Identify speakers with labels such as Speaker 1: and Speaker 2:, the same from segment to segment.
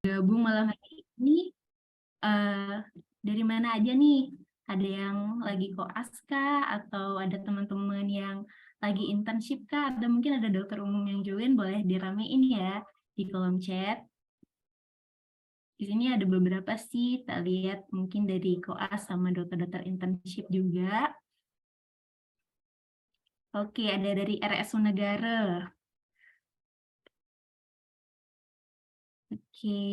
Speaker 1: bergabung malam hari ini. Dari mana aja nih? Ada yang lagi koas kah? Atau ada teman-teman yang lagi internship kah? Atau mungkin ada dokter umum yang join, boleh diramein ya di kolom chat. Di sini ada beberapa sih, kita lihat mungkin dari koas sama dokter-dokter internship juga. Oke, ada dari RSU Negara. Oke.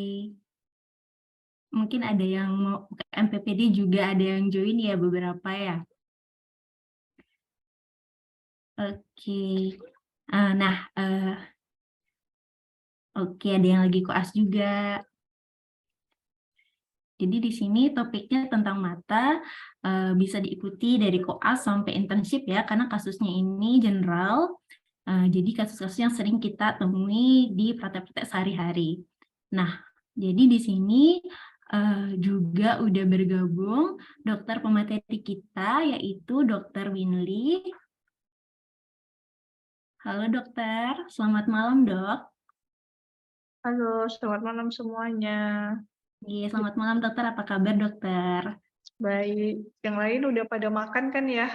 Speaker 1: Mungkin ada yang mau ke MPPD juga, ada yang join ya, beberapa ya. Oke. Nah, oke, ada yang lagi koas juga. Jadi di sini topiknya tentang mata, bisa diikuti dari koas sampai internship ya, karena kasusnya ini general. Jadi kasus-kasus yang sering kita temui di praktek-praktek sehari-hari. Nah, jadi di sini juga udah bergabung dokter pemateri kita, yaitu Dokter Winly. Halo dokter, selamat malam dok.
Speaker 2: Halo, selamat malam semuanya.
Speaker 1: Iya, selamat malam dokter, apa kabar dokter?
Speaker 2: Baik, yang lain udah pada makan kan ya?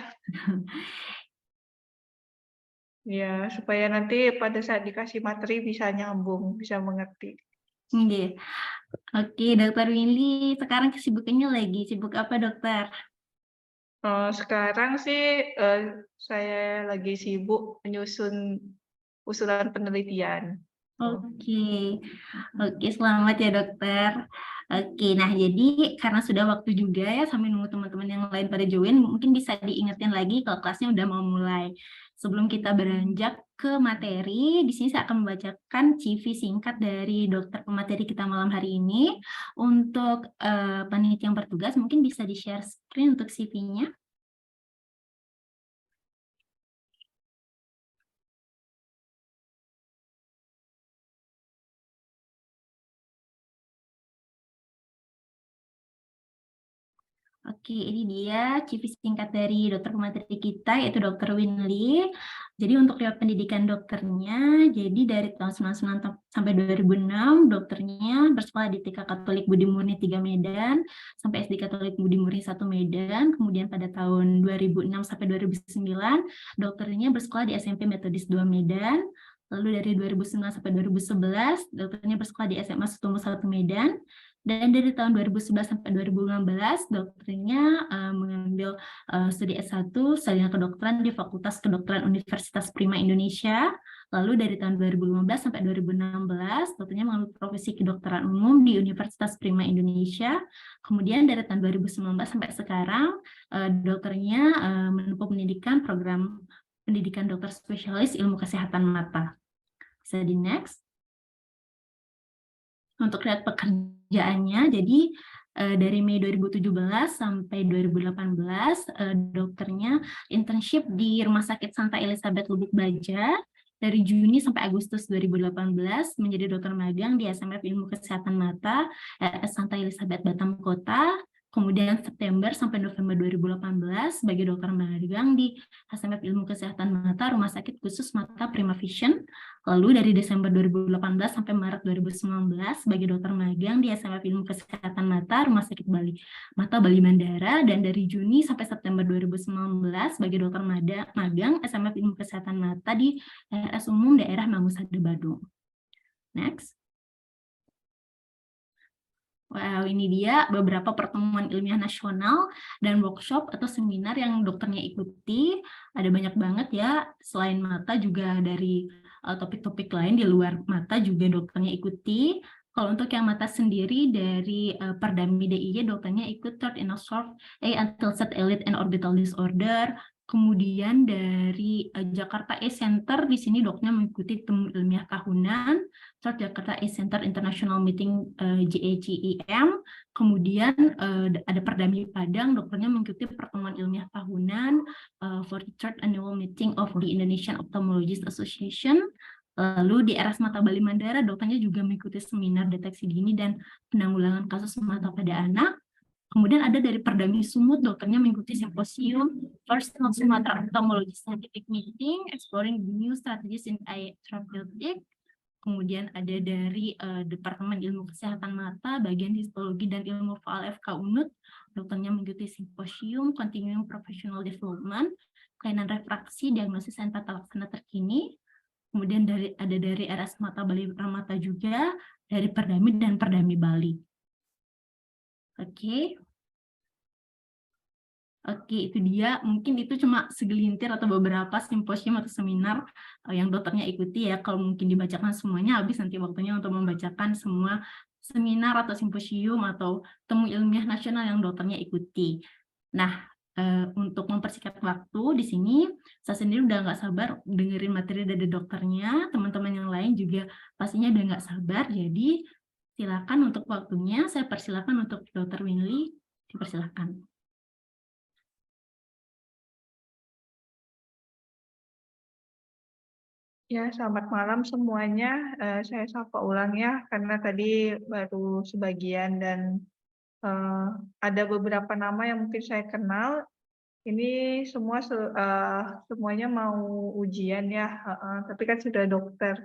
Speaker 2: Ya, supaya nanti pada saat dikasih materi bisa nyambung, bisa mengerti.
Speaker 1: Iya. Oke, dokter Winly, sekarang kesibukannya lagi sibuk apa dokter?
Speaker 2: Sekarang sih saya lagi sibuk menyusun usulan penelitian.
Speaker 1: Oke, selamat ya dokter. Oke, nah jadi karena sudah waktu juga ya sambil nunggu teman-teman yang lain pada join, mungkin bisa diingetin lagi kalau kelasnya udah mau mulai. Sebelum kita beranjak ke materi, di sini saya akan membacakan CV singkat dari dokter pemateri kita malam hari ini. Untuk panitia yang bertugas, mungkin bisa di-share screen untuk CV-nya. Oke, ini dia CV singkat dari dokter pemateri kita, yaitu Dokter Winly. Jadi untuk riwayat pendidikan dokternya, jadi dari tahun 1999 sampai 2006, dokternya bersekolah di TK Katolik Budi Murni 3 Medan, sampai SD Katolik Budi Murni 1 Medan. Kemudian pada tahun 2006 sampai 2009, dokternya bersekolah di SMP Metodis 2 Medan. Lalu dari 2009 sampai 2011, dokternya bersekolah di SMA Sutomo 1 Medan. Dan dari tahun 2011 sampai 2015, dokternya mengambil studi S1, sarjana kedokteran di Fakultas Kedokteran Universitas Prima Indonesia. Lalu dari tahun 2015 sampai 2016, dokternya mengambil profesi kedokteran umum di Universitas Prima Indonesia. Kemudian dari tahun 2019 sampai sekarang, dokternya menempuh pendidikan program pendidikan dokter spesialis ilmu kesehatan mata. Bisa di next. Untuk lihat pekerjaannya, jadi dari Mei 2017 sampai 2018, dokternya internship di Rumah Sakit Santa Elizabeth Lubuk Baja. Dari Juni sampai Agustus 2018 menjadi dokter magang di SMF Ilmu Kesehatan Mata RS Santa Elizabeth Batam Kota. Kemudian September sampai November 2018 sebagai dokter magang di SMF Ilmu Kesehatan Mata Rumah Sakit Khusus Mata Prima Vision. Lalu dari Desember 2018 sampai Maret 2019 sebagai dokter magang di SMF Ilmu Kesehatan Mata Rumah Sakit Mata Bali Mandara, dan dari Juni sampai September 2019 sebagai dokter magang SMF Ilmu Kesehatan Mata di RS Umum Daerah Mangusade Badung. Next. Wow, ini dia beberapa pertemuan ilmiah nasional dan workshop atau seminar yang dokternya ikuti. Ada banyak banget ya, selain mata juga dari topik-topik lain di luar mata juga dokternya ikuti. Kalau untuk yang mata sendiri dari Perdami DIY, dokternya ikut Third in Observed A Until Set Elite and Orbital Disorder. Kemudian dari Jakarta E-Center, di sini dokternya mengikuti temu ilmiah tahunan. Jakarta Center International Meeting JACEM. Kemudian ada Perdami Padang, dokternya mengikuti pertemuan ilmiah tahunan 43rd Annual Meeting of the Indonesian Ophthalmologist Association. Lalu di RS Mata Bali Mandara, dokternya juga mengikuti seminar deteksi dini dan penanggulangan kasus mata pada anak. Kemudian ada dari Perdami Sumut, dokternya mengikuti simposium First Sumatera Ophthalmology Scientific Meeting, Exploring New Strategies in Eye Therapeutic. kemudian ada dari Departemen Ilmu Kesehatan Mata, bagian histologi dan ilmu faal FK UNUD, dokternya mengikuti simposium, continuing professional development, kelainan refraksi, diagnosis dan tata laksana terkini, kemudian ada dari RS Mata Bali Pramata juga, dari Perdami dan Perdami Bali. Oke. Oke, itu dia. Mungkin itu cuma segelintir atau beberapa simposium atau seminar yang dokternya ikuti ya. Kalau mungkin dibacakan semuanya, habis nanti waktunya untuk membacakan semua seminar atau simposium atau temu ilmiah nasional yang dokternya ikuti. Nah, untuk mempersingkat waktu di sini, saya sendiri udah nggak sabar dengerin materi dari dokternya. Teman-teman yang lain juga pastinya udah nggak sabar. Jadi, silakan untuk waktunya. Saya persilakan untuk Dr. Winly. Dipersilakan.
Speaker 2: Ya, selamat malam semuanya. Saya sapa ulang ya, karena tadi baru sebagian dan ada beberapa nama yang mungkin saya kenal. Ini semuanya mau ujian ya, tapi kan sudah dokter.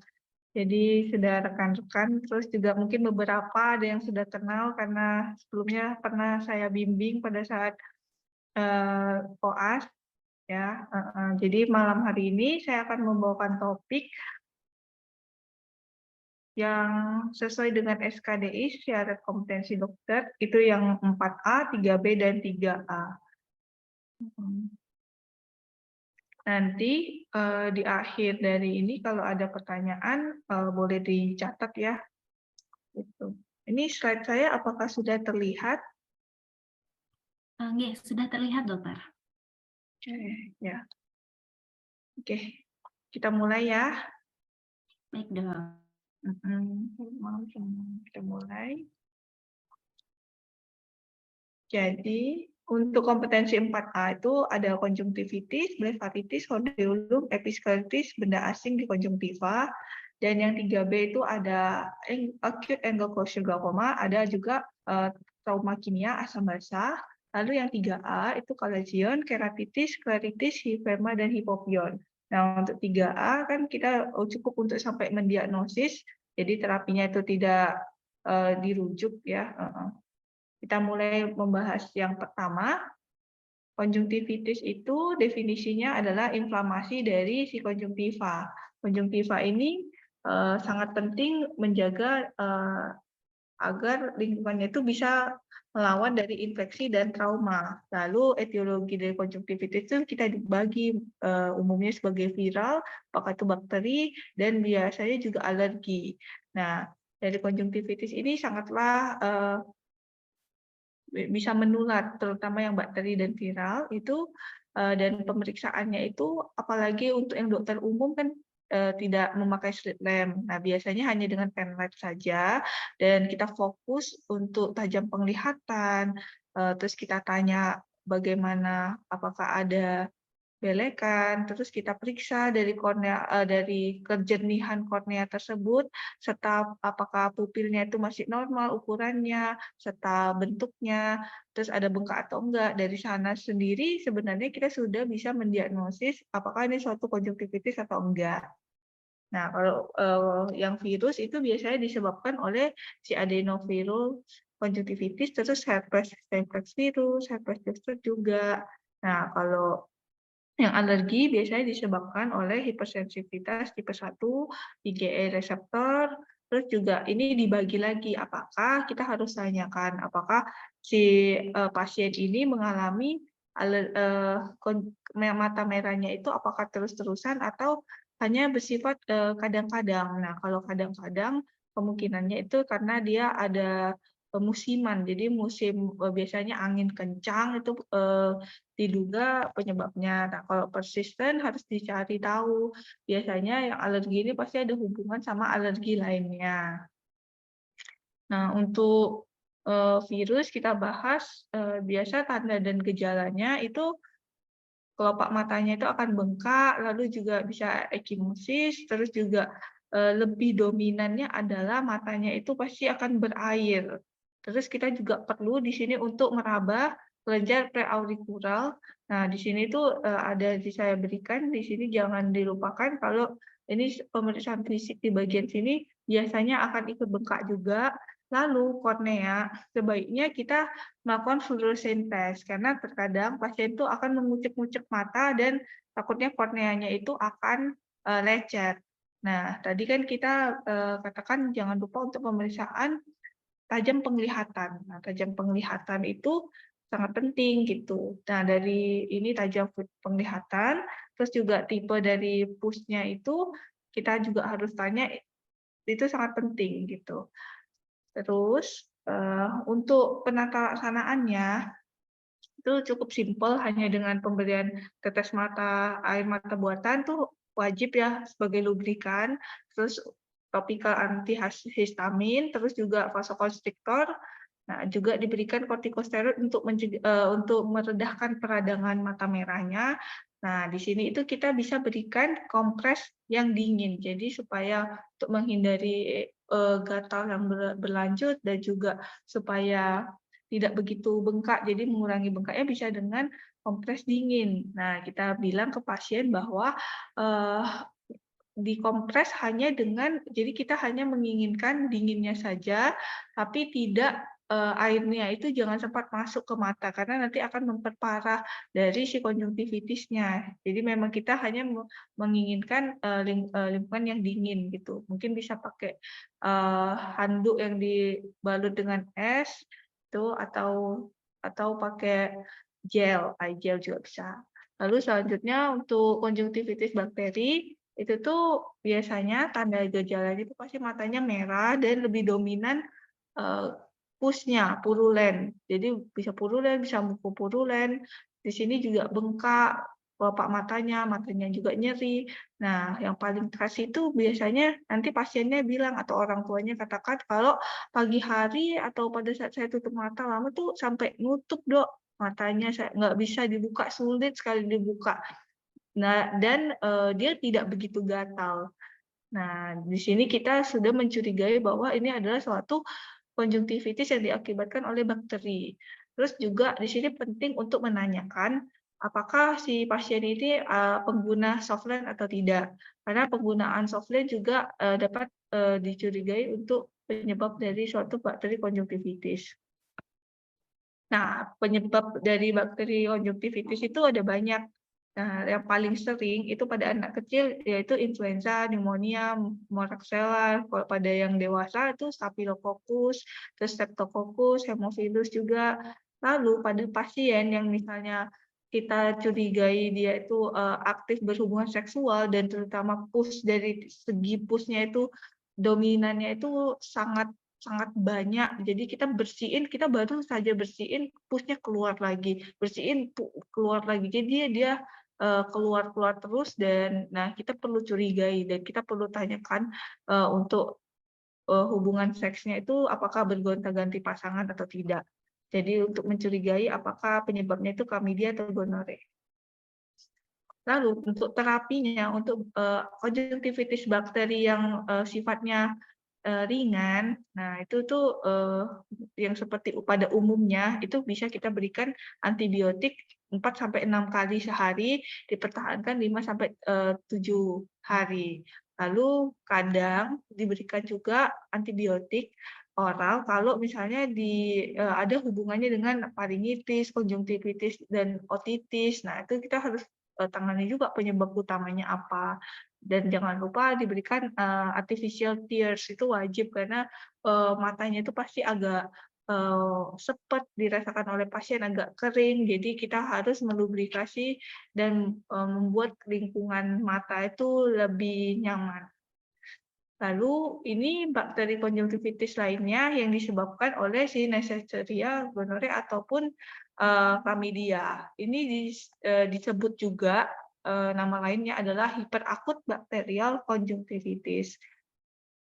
Speaker 2: Jadi sudah rekan-rekan, terus juga mungkin beberapa ada yang sudah kenal karena sebelumnya pernah saya bimbing pada saat koas. Ya, jadi malam hari ini saya akan membawakan topik yang sesuai dengan SKDI syarat kompetensi dokter, itu yang 4A, 3B, dan 3A. Nanti di akhir dari ini kalau ada pertanyaan boleh dicatat ya. Gitu. Ini slide saya apakah sudah terlihat?
Speaker 1: Nggih, sudah terlihat, dokter.
Speaker 2: Ya. Oke, kita mulai ya.
Speaker 1: Baik, dok.
Speaker 2: Kita mulai. Jadi, untuk kompetensi 4A itu ada konjungtivitis, blefaritis, hordeolum, episklerotis, benda asing di konjungtiva. Dan yang 3B itu ada acute angle closure glaucoma, ada juga trauma kimia, asam basah. Lalu yang 3A itu kalazion, keratitis, skleritis, hiperma, dan hipopion. Nah, untuk 3A kan kita cukup untuk sampai mendiagnosis, jadi terapinya itu tidak dirujuk ya. Kita mulai membahas yang pertama. Konjungtivitis itu definisinya adalah inflamasi dari si konjungtiva. Konjungtiva ini sangat penting menjaga agar lingkungannya itu bisa melawan dari infeksi dan trauma. Lalu etiologi dari konjungtivitis itu kita dibagi umumnya sebagai viral, apakah itu bakteri, dan biasanya juga alergi. Nah, dari konjungtivitis ini sangatlah bisa menular, terutama yang bakteri dan viral itu, dan pemeriksaannya itu apalagi untuk yang dokter umum kan tidak memakai slit lamp. Nah, biasanya hanya dengan pen light saja, dan kita fokus untuk tajam penglihatan, terus kita tanya bagaimana, apakah ada belekan, terus kita periksa dari kornea, dari kejernihan kornea tersebut, serta apakah pupilnya itu masih normal ukurannya, serta bentuknya, terus ada bengkak atau enggak. Dari sana sendiri sebenarnya kita sudah bisa mendiagnosis apakah ini suatu konjungtivitis atau enggak. Nah, kalau yang virus itu biasanya disebabkan oleh si adenovirus konjungtivitis, terus herpes simplex virus, herpes zoster juga. Nah, kalau yang alergi biasanya disebabkan oleh hipersensitivitas tipe 1, IgE reseptor, terus juga ini dibagi lagi, apakah kita harus tanyakan apakah si pasien ini mengalami mata merahnya itu apakah terus-terusan atau hanya bersifat kadang-kadang. Nah, kalau kadang-kadang kemungkinannya itu karena dia ada musiman, jadi musim biasanya angin kencang itu diduga penyebabnya. Nah, kalau persisten harus dicari tahu. Biasanya yang alergi ini pasti ada hubungan sama alergi lainnya. Nah, untuk virus kita bahas, biasa tanda dan gejalanya itu kelopak matanya itu akan bengkak, lalu juga bisa ekimosis, terus juga lebih dominannya adalah matanya itu pasti akan berair. Terus kita juga perlu di sini untuk meraba kelenjar preaurikural. Nah, di sini tuh ada saya berikan di sini jangan dilupakan kalau Ini pemeriksaan fisik di bagian sini biasanya akan ikut bengkak juga. Lalu kornea, sebaiknya kita melakukan fluorescence test karena terkadang pasien itu akan mengucek-ngucek mata dan takutnya korneanya itu akan lecet. Nah, tadi kan kita katakan jangan lupa untuk pemeriksaan tajam penglihatan. Nah, tajam penglihatan itu sangat penting gitu. Nah, dari ini tajam penglihatan, terus juga tipe dari pusnya itu kita juga harus tanya, itu sangat penting gitu. Terus untuk penata laksanaannya itu cukup simpel, hanya dengan pemberian tetes mata, air mata buatan tuh wajib ya sebagai lubrikan, terus topikal antihistamin, terus juga vasokonstriktor. Nah, juga diberikan kortikosteroid untuk meredahkan peradangan mata merahnya. Nah, di sini itu kita bisa berikan kompres yang dingin, jadi supaya untuk menghindari gatal yang berlanjut dan juga supaya tidak begitu bengkak, jadi mengurangi bengkaknya bisa dengan kompres dingin. Nah, kita bilang ke pasien bahwa dikompres hanya dengan, jadi kita hanya menginginkan dinginnya saja, tapi tidak airnya itu jangan sempat masuk ke mata karena nanti akan memperparah dari si konjungtivitisnya. Jadi memang kita hanya menginginkan lingkungan yang dingin gitu. Mungkin bisa pakai handuk yang dibalut dengan es itu, atau pakai eye gel juga bisa. Lalu selanjutnya untuk konjungtivitis bakteri itu tuh biasanya tanda gejalanya itu pasti matanya merah dan lebih dominan pusnya, purulen. Jadi bisa purulen, bisa mukopurulen. Di sini juga bengkak kelopak matanya juga nyeri. Nah, yang paling khas itu biasanya nanti pasiennya bilang atau orang tuanya katakan kalau pagi hari atau pada saat saya tutup mata lama tuh sampai nutup, Dok, matanya saya nggak bisa dibuka, sulit sekali dibuka. Nah, dan dia tidak begitu gatal. Nah, di sini kita sudah mencurigai bahwa ini adalah suatu konjungtivitis yang diakibatkan oleh bakteri. Terus juga di sini penting untuk menanyakan apakah si pasien ini pengguna softline atau tidak. Karena penggunaan softline juga dapat dicurigai untuk penyebab dari suatu bakteri konjungtivitis. Nah, penyebab dari bakteri konjungtivitis itu ada banyak. Nah, yang paling sering itu pada anak kecil yaitu influenza, pneumonia, moraxella. Kalau pada yang dewasa itu Staphylococcus, terus Streptococcus, Haemophilus juga. Lalu pada pasien yang misalnya kita curigai dia itu aktif berhubungan seksual dan terutama dari segi pusnya itu dominannya itu sangat sangat banyak. Jadi kita bersihin, kita baru saja bersihin, pusnya keluar lagi, bersihin, keluar lagi. Jadi dia keluar-keluar terus dan nah kita perlu curigai dan kita perlu tanyakan untuk hubungan seksnya itu apakah bergonta-ganti pasangan atau tidak. Jadi untuk mencurigai apakah penyebabnya itu chlamydia atau gonore. Lalu untuk terapinya, untuk konjungtivitis bakteri yang sifatnya ringan, nah itu tuh yang seperti pada umumnya itu bisa kita berikan antibiotik 4 sampai 6 kali sehari, dipertahankan 5 sampai 7 hari. Lalu kadang diberikan juga antibiotik oral kalau misalnya ada hubungannya dengan faringitis, konjungtivitis, dan otitis. Nah, itu kita harus tangani juga penyebab utamanya apa. Dan jangan lupa diberikan artificial tears, itu wajib karena matanya itu pasti agak sepet dirasakan oleh pasien, agak kering, jadi kita harus melubrikasi dan membuat lingkungan mata itu lebih nyaman. Lalu ini bakteri konjungtivitis lainnya yang disebabkan oleh si Neisseria gonorrhoeae ataupun chlamydia. Ini disebut juga nama lainnya adalah hiperakut bakterial konjungtivitis.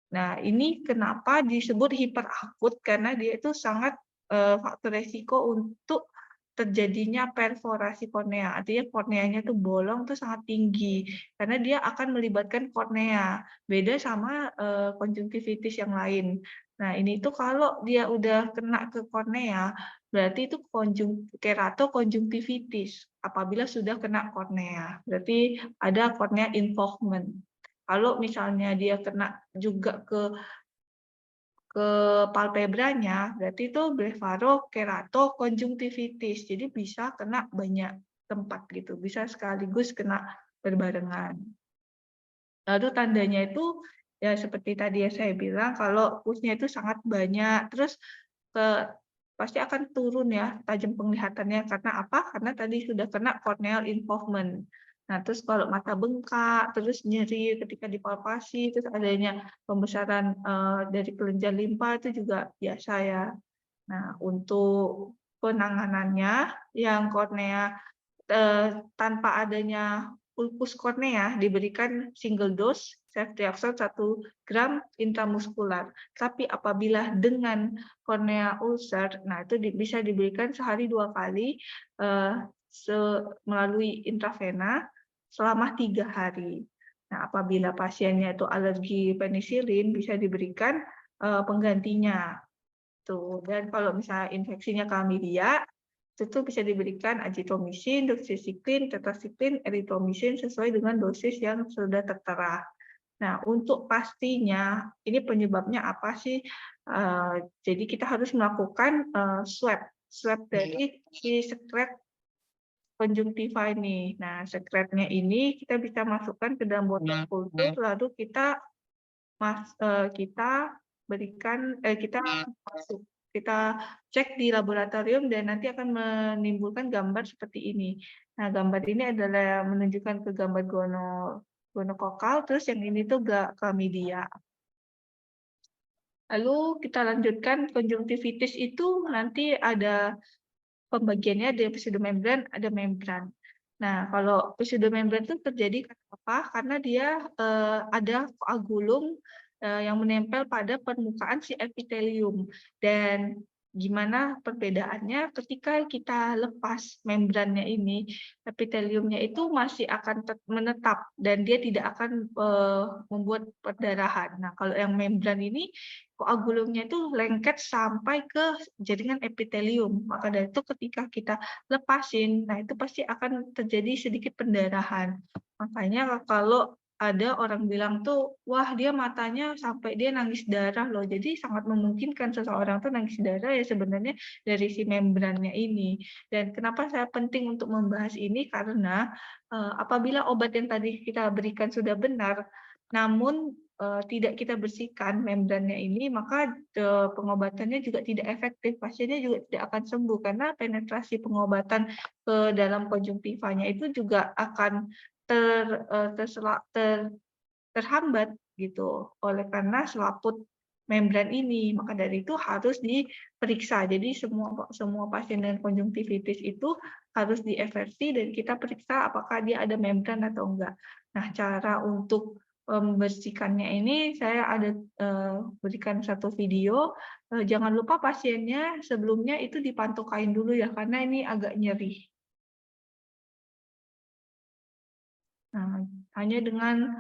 Speaker 2: Nah, ini kenapa disebut hiperakut, karena dia itu sangat faktor resiko untuk terjadinya perforasi kornea. Artinya korneanya itu bolong tuh sangat tinggi, karena dia akan melibatkan kornea. Beda sama konjungtivitis yang lain. Nah, ini tuh kalau dia udah kena ke kornea, berarti itu keratokonjungtivitis. Apabila sudah kena kornea, berarti ada corneal involvement. Kalau misalnya dia kena juga ke palpebranya, berarti itu blefarokeratokonjungtivitis. Jadi bisa kena banyak tempat gitu, bisa sekaligus kena berbarengan. Lalu tandanya itu ya seperti tadi yang saya bilang, kalau pusnya itu sangat banyak, terus pasti akan turun ya tajam penglihatannya. Karena apa? Karena tadi sudah kena corneal involvement. Nah, terus kalau mata bengkak, terus nyeri ketika dipalpasi, terus adanya pembesaran dari kelenjar limpa itu juga biasa ya. Nah, untuk penanganannya yang kornea tanpa adanya ulkus kornea diberikan single dose ceftriaxone 1 gram intramuskular. Tapi apabila dengan kornea ulcer, nah itu bisa diberikan sehari 2 kali melalui intravena selama 3 hari. Nah, apabila pasiennya itu alergi penisilin, bisa diberikan penggantinya. Tuh. Dan kalau misalnya infeksinya chlamydia, itu bisa diberikan azitromisin, doxycycline, tetracycline, erythromycin sesuai dengan dosis yang sudah tertera. Nah, untuk pastinya ini penyebabnya apa sih? Jadi kita harus melakukan swab dari si sekret konjungtiva ini. Nah, sekretnya ini kita bisa masukkan ke dalam botol kultur, lalu kita kita cek di laboratorium dan nanti akan menimbulkan gambar seperti ini. Nah, gambar ini adalah menunjukkan ke gambar gonokokal, terus yang ini tuh chlamydia. Lalu kita lanjutkan konjungtivitis itu nanti ada pembagiannya, ada pseudomembran, ada membran. Nah, kalau pseudomembran itu terjadi karena apa? Karena dia ada koagulum yang menempel pada permukaan si epitelium. Dan gimana perbedaannya ketika kita lepas membrannya ini, epiteliumnya itu masih akan menetap dan dia tidak akan membuat perdarahan. Nah, kalau yang membran ini koagulumnya itu lengket sampai ke jaringan epitelium. Maka dari itu ketika kita lepasin, nah itu pasti akan terjadi sedikit pendarahan. Makanya kalau ada orang bilang tuh, wah dia matanya sampai dia nangis darah loh. Jadi sangat memungkinkan seseorang tuh nangis darah ya sebenarnya dari si membrannya ini. Dan kenapa saya penting untuk membahas ini? Karena apabila obat yang tadi kita berikan sudah benar, namun tidak kita bersihkan membrannya ini, maka pengobatannya juga tidak efektif. Pasiennya juga tidak akan sembuh karena penetrasi pengobatan ke dalam konjungtivanya itu juga akan terhambat gitu oleh karena selaput membran ini. Maka dari itu harus diperiksa. Jadi semua pasien dengan konjungtivitis itu harus dieversi dan kita periksa apakah dia ada membran atau enggak. Nah, cara untuk membersihkannya ini saya ada berikan satu video. Jangan lupa pasiennya sebelumnya itu dipantau kain dulu ya karena ini agak nyeri. Nah, hanya dengan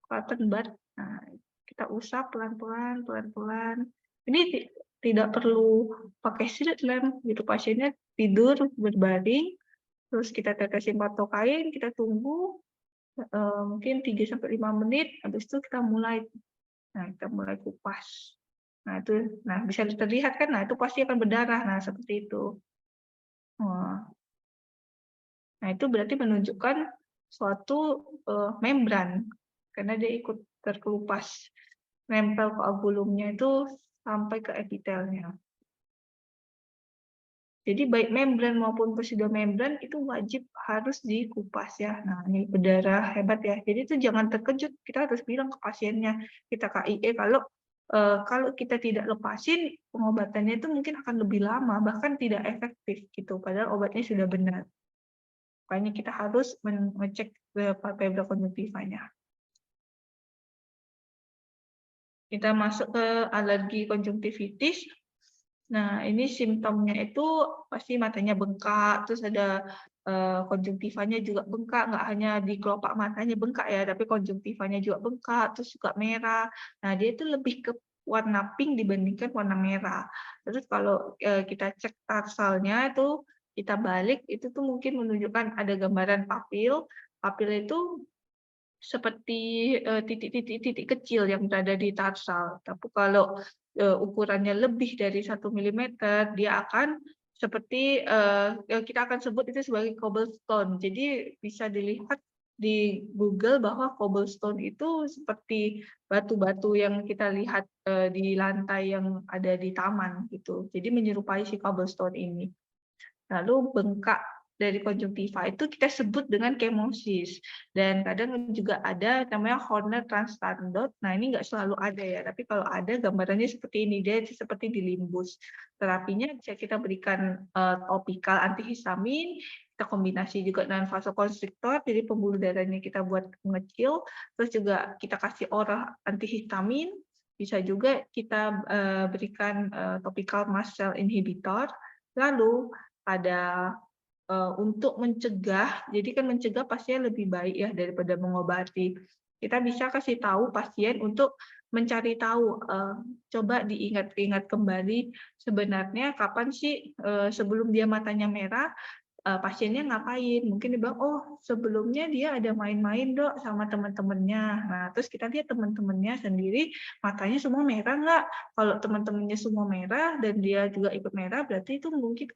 Speaker 2: cotton bud, nah, kita usap pelan-pelan, pelan-pelan. Ini tidak perlu pakai slit lamp, gitu. Pasiennya tidur berbaring, terus kita tetesin patok kain, kita tunggu mungkin 3-5 menit, habis itu kita mulai kupas. Nah, itu bisa terlihat kan, nah itu pasti akan berdarah. Nah, seperti itu. Nah, itu berarti menunjukkan suatu membran karena dia ikut terkelupas, nempel koagulumnya itu sampai ke epitelnya. Jadi baik membran maupun pseudomembran itu wajib harus dikupas ya. Nah, ini berdarah hebat ya. Jadi itu jangan terkejut, kita harus bilang ke pasiennya, kita KIE kalau kita tidak lepasin pengobatannya itu mungkin akan lebih lama, bahkan tidak efektif gitu. Padahal obatnya sudah benar. Makanya kita harus mengecek palpebra konjungtivanya. Kita masuk ke alergi konjungtivitis. Nah, ini simptomnya itu pasti matanya bengkak, terus ada konjungtivanya juga bengkak, nggak hanya di kelopak matanya bengkak ya, tapi konjungtivanya juga bengkak, terus juga merah. Nah, dia itu lebih ke warna pink dibandingkan warna merah. Terus kalau kita cek tarsalnya itu kita balik, itu tuh mungkin menunjukkan ada gambaran papil. Papil itu seperti titik-titik kecil yang berada di tarsal. Tapi kalau ukurannya lebih dari 1 mm, dia akan seperti kita akan sebut itu sebagai cobblestone. Jadi bisa dilihat di Google bahwa cobblestone itu seperti batu-batu yang kita lihat di lantai yang ada di taman gitu. Jadi menyerupai si cobblestone ini. Lalu bengkak dari konjungtiva itu kita sebut dengan kemosis. Dan kadang juga ada namanya Horner transtandot. Nah, ini nggak selalu ada ya, tapi kalau ada gambarannya seperti ini, dia seperti di limbus. Terapinya bisa kita berikan topikal antihistamin, kita kombinasi juga dengan vasokonstriktor, jadi pembuluh darahnya kita buat mengecil, terus juga kita kasih oral antihistamin, bisa juga kita berikan topikal mast cell inhibitor. Lalu ada untuk mencegah, jadi kan mencegah pastinya lebih baik ya daripada mengobati. Kita bisa kasih tahu pasien untuk mencari tahu, coba diingat-ingat kembali sebenarnya kapan sih sebelum dia matanya merah, pasiennya ngapain. Mungkin dia bilang, "Oh, sebelumnya dia ada main-main, Dok, sama teman-temannya." Nah, terus kita lihat teman-temannya sendiri matanya semua merah nggak? Kalau teman-temannya semua merah dan dia juga ikut merah, berarti itu mungkin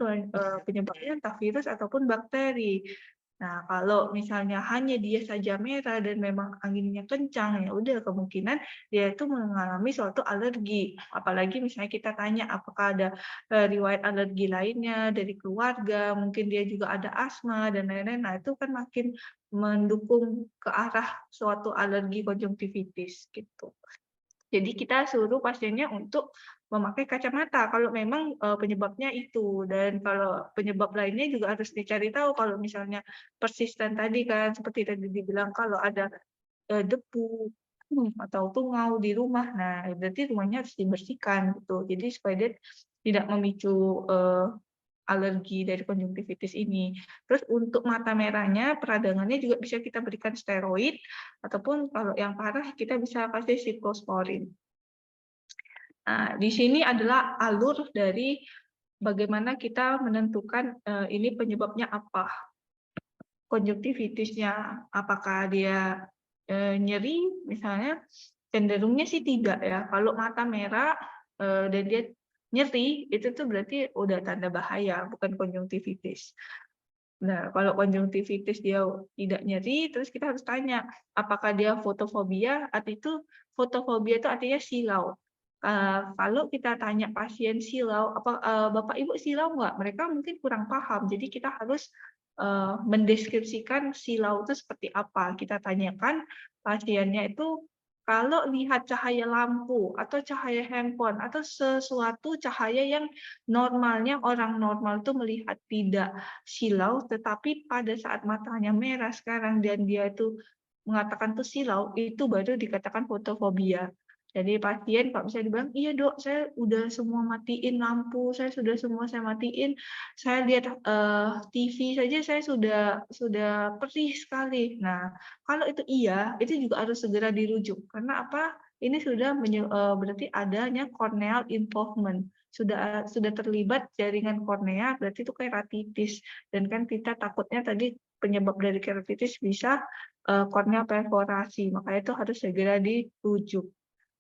Speaker 2: penyebabnya entah virus ataupun bakteri. Nah, kalau misalnya hanya dia saja merah dan memang anginnya kencang, ya udah kemungkinan dia itu mengalami suatu alergi. Apalagi misalnya kita tanya apakah ada riwayat alergi lainnya dari keluarga, mungkin dia juga ada asma dan lain-lain. Nah, itu kan makin mendukung ke arah suatu alergi konjungtivitis gitu. Jadi kita suruh pasiennya untuk memakai kacamata kalau memang penyebabnya itu, dan kalau penyebab lainnya juga harus dicari tahu. Kalau misalnya persisten tadi kan seperti tadi dibilang kalau ada debu atau tungau di rumah, nah berarti rumahnya harus dibersihkan gitu. Jadi supaya dia tidak memicu alergi dari konjungtivitis ini. Terus untuk mata merahnya, peradangannya juga bisa kita berikan steroid, ataupun kalau yang parah kita bisa kasih siklosporin. Nah, di sini adalah alur dari bagaimana kita menentukan ini penyebabnya apa. Konjungtivitisnya, apakah dia nyeri misalnya, cenderungnya sih tidak ya. Kalau mata merah dan dia nyeri, itu tuh berarti udah tanda bahaya, bukan konjungtivitis. Nah, kalau konjungtivitis dia tidak nyeri, terus kita harus tanya, apakah dia fotofobia? Fotofobia itu artinya silau. Kalau kita tanya pasien silau, Bapak Ibu silau nggak? Mereka mungkin kurang paham. Jadi kita harus mendeskripsikan silau itu seperti apa. Kita tanyakan pasiennya itu kalau lihat cahaya lampu atau cahaya handphone atau sesuatu cahaya yang normalnya orang normal itu melihat tidak silau, tetapi pada saat matanya merah sekarang dan dia itu mengatakan tuh silau, itu baru dikatakan fotofobia. Jadi pasien kalau misalnya dibilang, "Iya Dok, saya udah semua matiin lampu, saya sudah semua saya matiin, saya lihat TV saja saya sudah perih sekali." Nah, kalau itu iya, itu juga harus segera dirujuk. Karena apa? Ini sudah berarti adanya corneal involvement. Sudah terlibat jaringan kornea, berarti itu keratitis. Dan kan kita takutnya tadi penyebab dari keratitis bisa kornea perforasi, makanya itu harus segera dirujuk.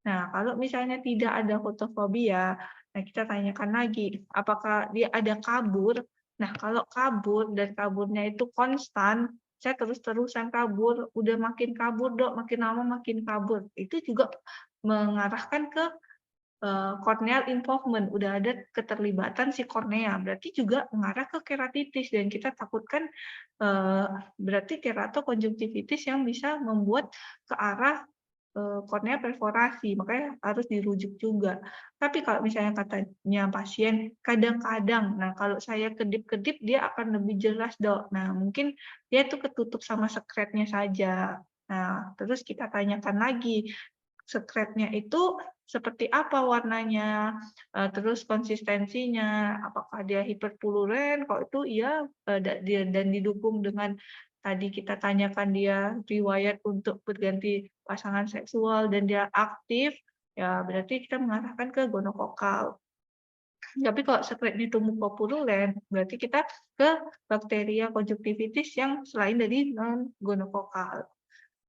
Speaker 2: Nah, kalau misalnya tidak ada fotofobia, nah kita tanyakan lagi, apakah dia ada kabur? Nah, kalau kabur dan kaburnya itu konstan, saya terus-terusan kabur, udah makin kabur Dok, makin lama makin kabur. Itu juga mengarahkan ke corneal involvement, udah ada keterlibatan si kornea, berarti juga mengarah ke keratitis dan kita takutkan berarti keratokonjungtivitis yang bisa membuat ke arah kornea perforasi, makanya harus dirujuk juga. Tapi kalau misalnya katanya pasien kadang-kadang, nah kalau saya kedip-kedip dia akan lebih jelas Dok. Nah mungkin dia tuh ketutup sama sekretnya saja. Nah terus kita tanyakan lagi, sekretnya itu seperti apa warnanya, terus konsistensinya, apakah dia hiperpuluren, kalau itu iya, dan didukung dengan tadi kita tanyakan dia riwayat untuk berganti pasangan seksual dan dia aktif, ya berarti kita mengarahkan ke gonokokal. Tapi kalau sekretnya itu mukopurulen, berarti kita ke bakteria konjungtivitis yang selain dari non gonokokal.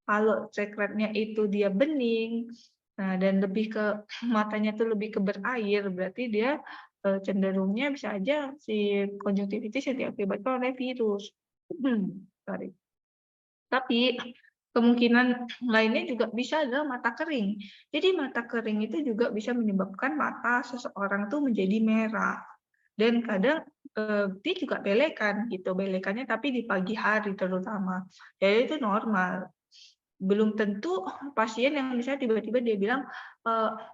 Speaker 2: Kalau sekretnya itu dia bening, nah dan lebih ke matanya tuh lebih ke berair, berarti dia, cenderungnya bisa aja si konjungtivitis yang diakibatkan oleh virus. Sorry. Tapi kemungkinan lainnya juga bisa adalah mata kering. Jadi mata kering itu juga bisa menyebabkan mata seseorang tuh menjadi merah. Dan kadang, dia juga belekan gitu, belekannya tapi di pagi hari terutama. Jadi itu normal. Belum tentu pasien yang misalnya tiba-tiba dia bilang,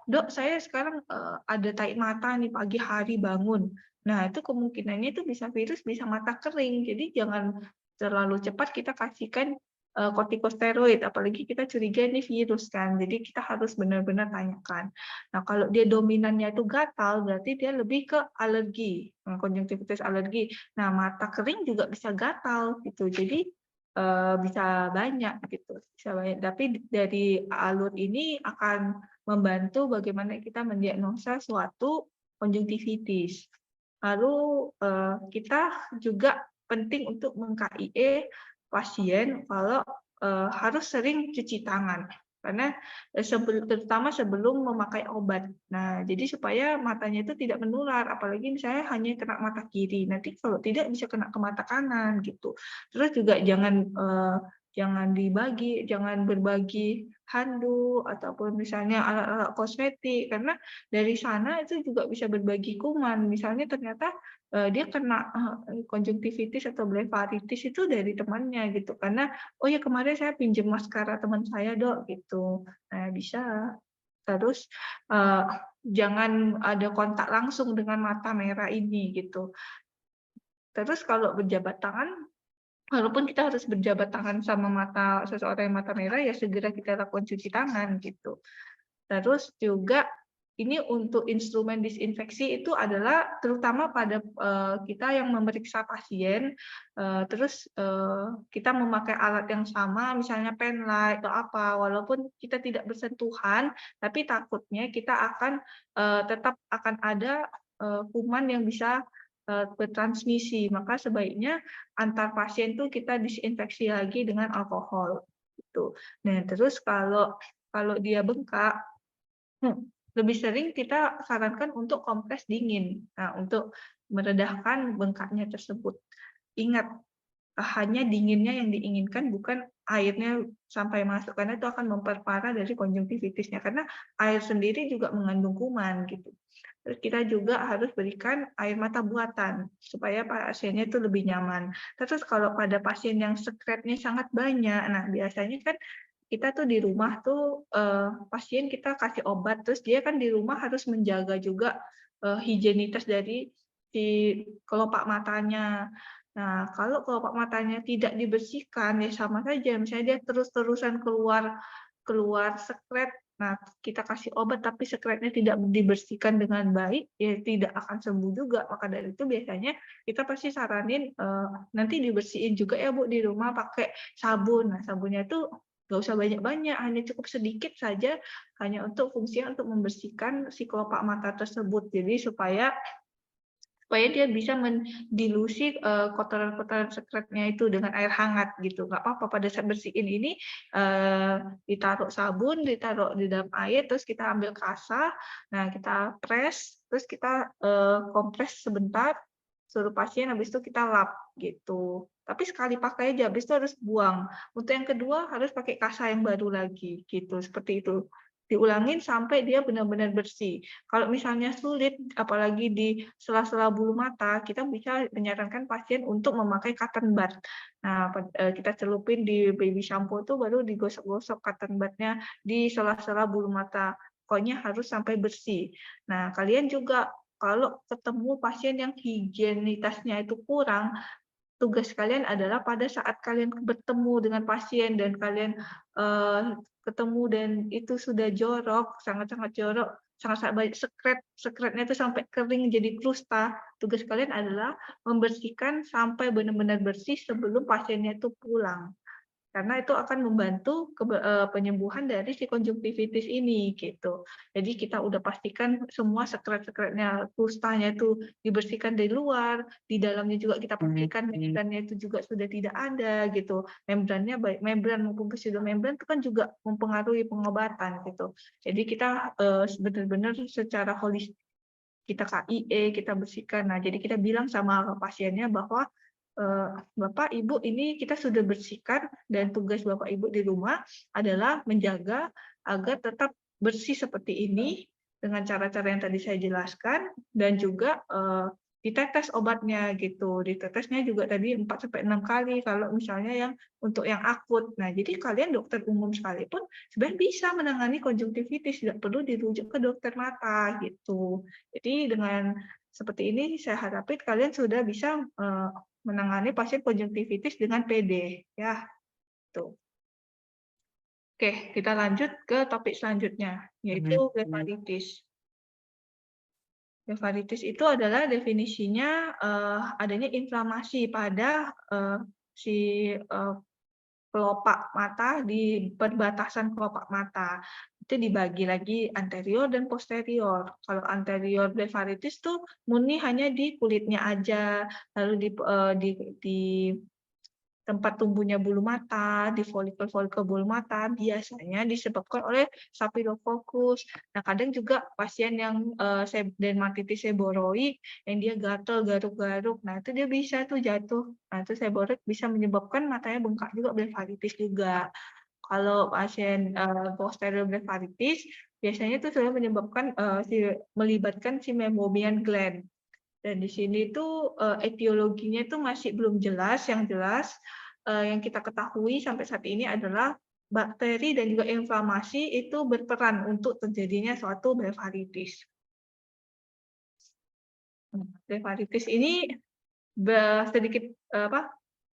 Speaker 2: "Dok, saya sekarang, ada tahi mata nih pagi hari bangun." Nah, itu kemungkinannya itu bisa virus, bisa mata kering. Jadi jangan terlalu cepat kita kasihkan, kortikosteroid, apalagi kita curiga ini virus kan. Jadi kita harus benar-benar tanyakan. Nah, kalau dia dominannya itu gatal, berarti dia lebih ke alergi, konjungtivitis alergi. Nah, mata kering juga bisa gatal gitu. Jadi bisa banyak gitu, bisa banyak. Tapi dari alur ini akan membantu bagaimana kita mendiagnosa suatu konjungtivitis. Lalu, kita juga penting untuk meng-KIE pasien kalau, harus sering cuci tangan. Karena, terutama sebelum memakai obat. Nah, jadi supaya matanya itu tidak menular, apalagi misalnya hanya kena mata kiri, nanti kalau tidak bisa kena ke mata kanan gitu. Terus juga jangan berbagi handuk ataupun misalnya alat-alat kosmetik, karena dari sana itu juga bisa berbagi kuman. Misalnya ternyata, dia kena, konjungtivitis atau blefaritis itu dari temannya gitu, karena, "Oh ya kemarin saya pinjam maskara teman saya Dok," gitu. Nah bisa. Terus, eee, jangan ada kontak langsung dengan mata merah ini gitu. Terus kalau berjabat tangan, walaupun kita harus berjabat tangan sama mata seseorang yang mata merah, ya segera kita lakukan cuci tangan gitu. Terus juga ini untuk instrumen disinfeksi itu adalah terutama pada, kita yang memeriksa pasien, terus, kita memakai alat yang sama misalnya penlight atau apa, walaupun kita tidak bersentuhan, tapi takutnya kita akan, tetap akan ada, kuman yang bisa, bertransmisi. Maka sebaiknya antar pasien tuh kita disinfeksi lagi dengan alkohol, gitu. Nah terus kalau kalau dia bengkak, lebih sering kita sarankan untuk kompres dingin. Nah, untuk meredahkan bengkaknya tersebut. Ingat, hanya dinginnya yang diinginkan, bukan airnya sampai masuk, karena itu akan memperparah dari konjungtivitisnya, karena air sendiri juga mengandung kuman, gitu. Terus kita juga harus berikan air mata buatan, supaya pasiennya itu lebih nyaman. Terus kalau pada pasien yang sekretnya sangat banyak, nah biasanya kan kita tuh di rumah tuh, pasien kita kasih obat, terus dia kan di rumah harus menjaga juga, higienitas dari si kelopak matanya. Nah, kalau kelopak matanya tidak dibersihkan, ya sama saja, misalnya dia terus-terusan keluar keluar sekret, nah kita kasih obat tapi sekretnya tidak dibersihkan dengan baik, ya tidak akan sembuh juga. Maka dari itu biasanya kita pasti saranin, nanti dibersihin juga ya Bu di rumah pakai sabun. Nah, sabunnya itu nggak usah banyak-banyak, hanya cukup sedikit saja, hanya untuk fungsinya untuk membersihkan si kelopak mata tersebut. Jadi supaya supaya dia bisa mendilusi, kotoran-kotoran sekretnya itu dengan air hangat gitu, nggak apa-apa pada saat bersihin ini, ditaruh sabun, ditaruh di dalam air, terus kita ambil kasa, nah kita press, terus kita, kompres sebentar, suruh pasien, habis itu kita lap, gitu. Tapi sekali pakai aja, habis itu harus buang. Untuk yang kedua harus pakai kasa yang baru lagi, gitu, seperti itu. Diulangin sampai dia benar-benar bersih. Kalau misalnya sulit, apalagi di sela-sela bulu mata, kita bisa menyarankan pasien untuk memakai cotton bud. Nah, kita celupin di baby shampoo tuh baru digosok-gosok cotton bud-nya di sela-sela bulu mata. Pokoknya harus sampai bersih. Nah, kalian juga kalau ketemu pasien yang higienitasnya itu kurang, tugas kalian adalah pada saat kalian bertemu dengan pasien dan kalian, ketemu dan itu sudah jorok, sangat-sangat jorok, sangat-sangat banyak sekretnya itu sampai kering jadi krusta, tugas kalian adalah membersihkan sampai benar-benar bersih sebelum pasiennya itu pulang. karena itu akan membantu penyembuhan dari si konjungtivitis ini gitu. Jadi kita udah pastikan semua sekret-sekretnya, kustanya itu dibersihkan dari luar, di dalamnya juga kita pastikan membrannya itu juga sudah tidak ada gitu. Membrannya baik membran maupun pseudomembran itu kan juga mempengaruhi pengobatan gitu. Jadi kita benar-benar secara holistik kita KIE, kita bersihkan. Nah, jadi kita bilang sama pasiennya bahwa Bapak, Ibu, ini kita sudah bersihkan dan tugas Bapak, Ibu di rumah adalah menjaga agar tetap bersih seperti ini dengan cara-cara yang tadi saya jelaskan dan juga ditetes obatnya gitu. Ditetesnya juga tadi 4-6 kali kalau misalnya yang untuk yang akut. Nah, jadi kalian dokter umum sekalipun sebenarnya bisa menangani konjungtivitis, tidak perlu dirujuk ke dokter mata gitu. Jadi dengan seperti ini saya harapin kalian sudah bisa menangani pasien konjungtivitis dengan PD ya. Tuh. Oke, kita lanjut ke topik selanjutnya yaitu blefaritis. Blefaritis itu adalah definisinya adanya inflamasi pada si kelopak mata di perbatasan kelopak mata. Itu dibagi lagi anterior dan posterior. Kalau anterior blefaritis tuh murni hanya di kulitnya aja, lalu di tempat tumbuhnya bulu mata, di folikel-folikel bulu mata, biasanya disebabkan oleh Staphylococcus. Nah, kadang juga pasien yang dermatitis seborrheic, yang dia gatal, garuk-garuk, nah itu dia bisa tuh jatuh. Nah, itu seborrheic bisa menyebabkan matanya bengkak juga, blefaritis juga. Kalau pasien posterior blefaritis, biasanya itu sudah menyebabkan melibatkan si meibomian gland. Dan di sini tuh etiologinya itu masih belum jelas. Yang jelas yang kita ketahui sampai saat ini adalah bakteri dan juga inflamasi itu berperan untuk terjadinya suatu blefaritis. Blefaritis ini sedikit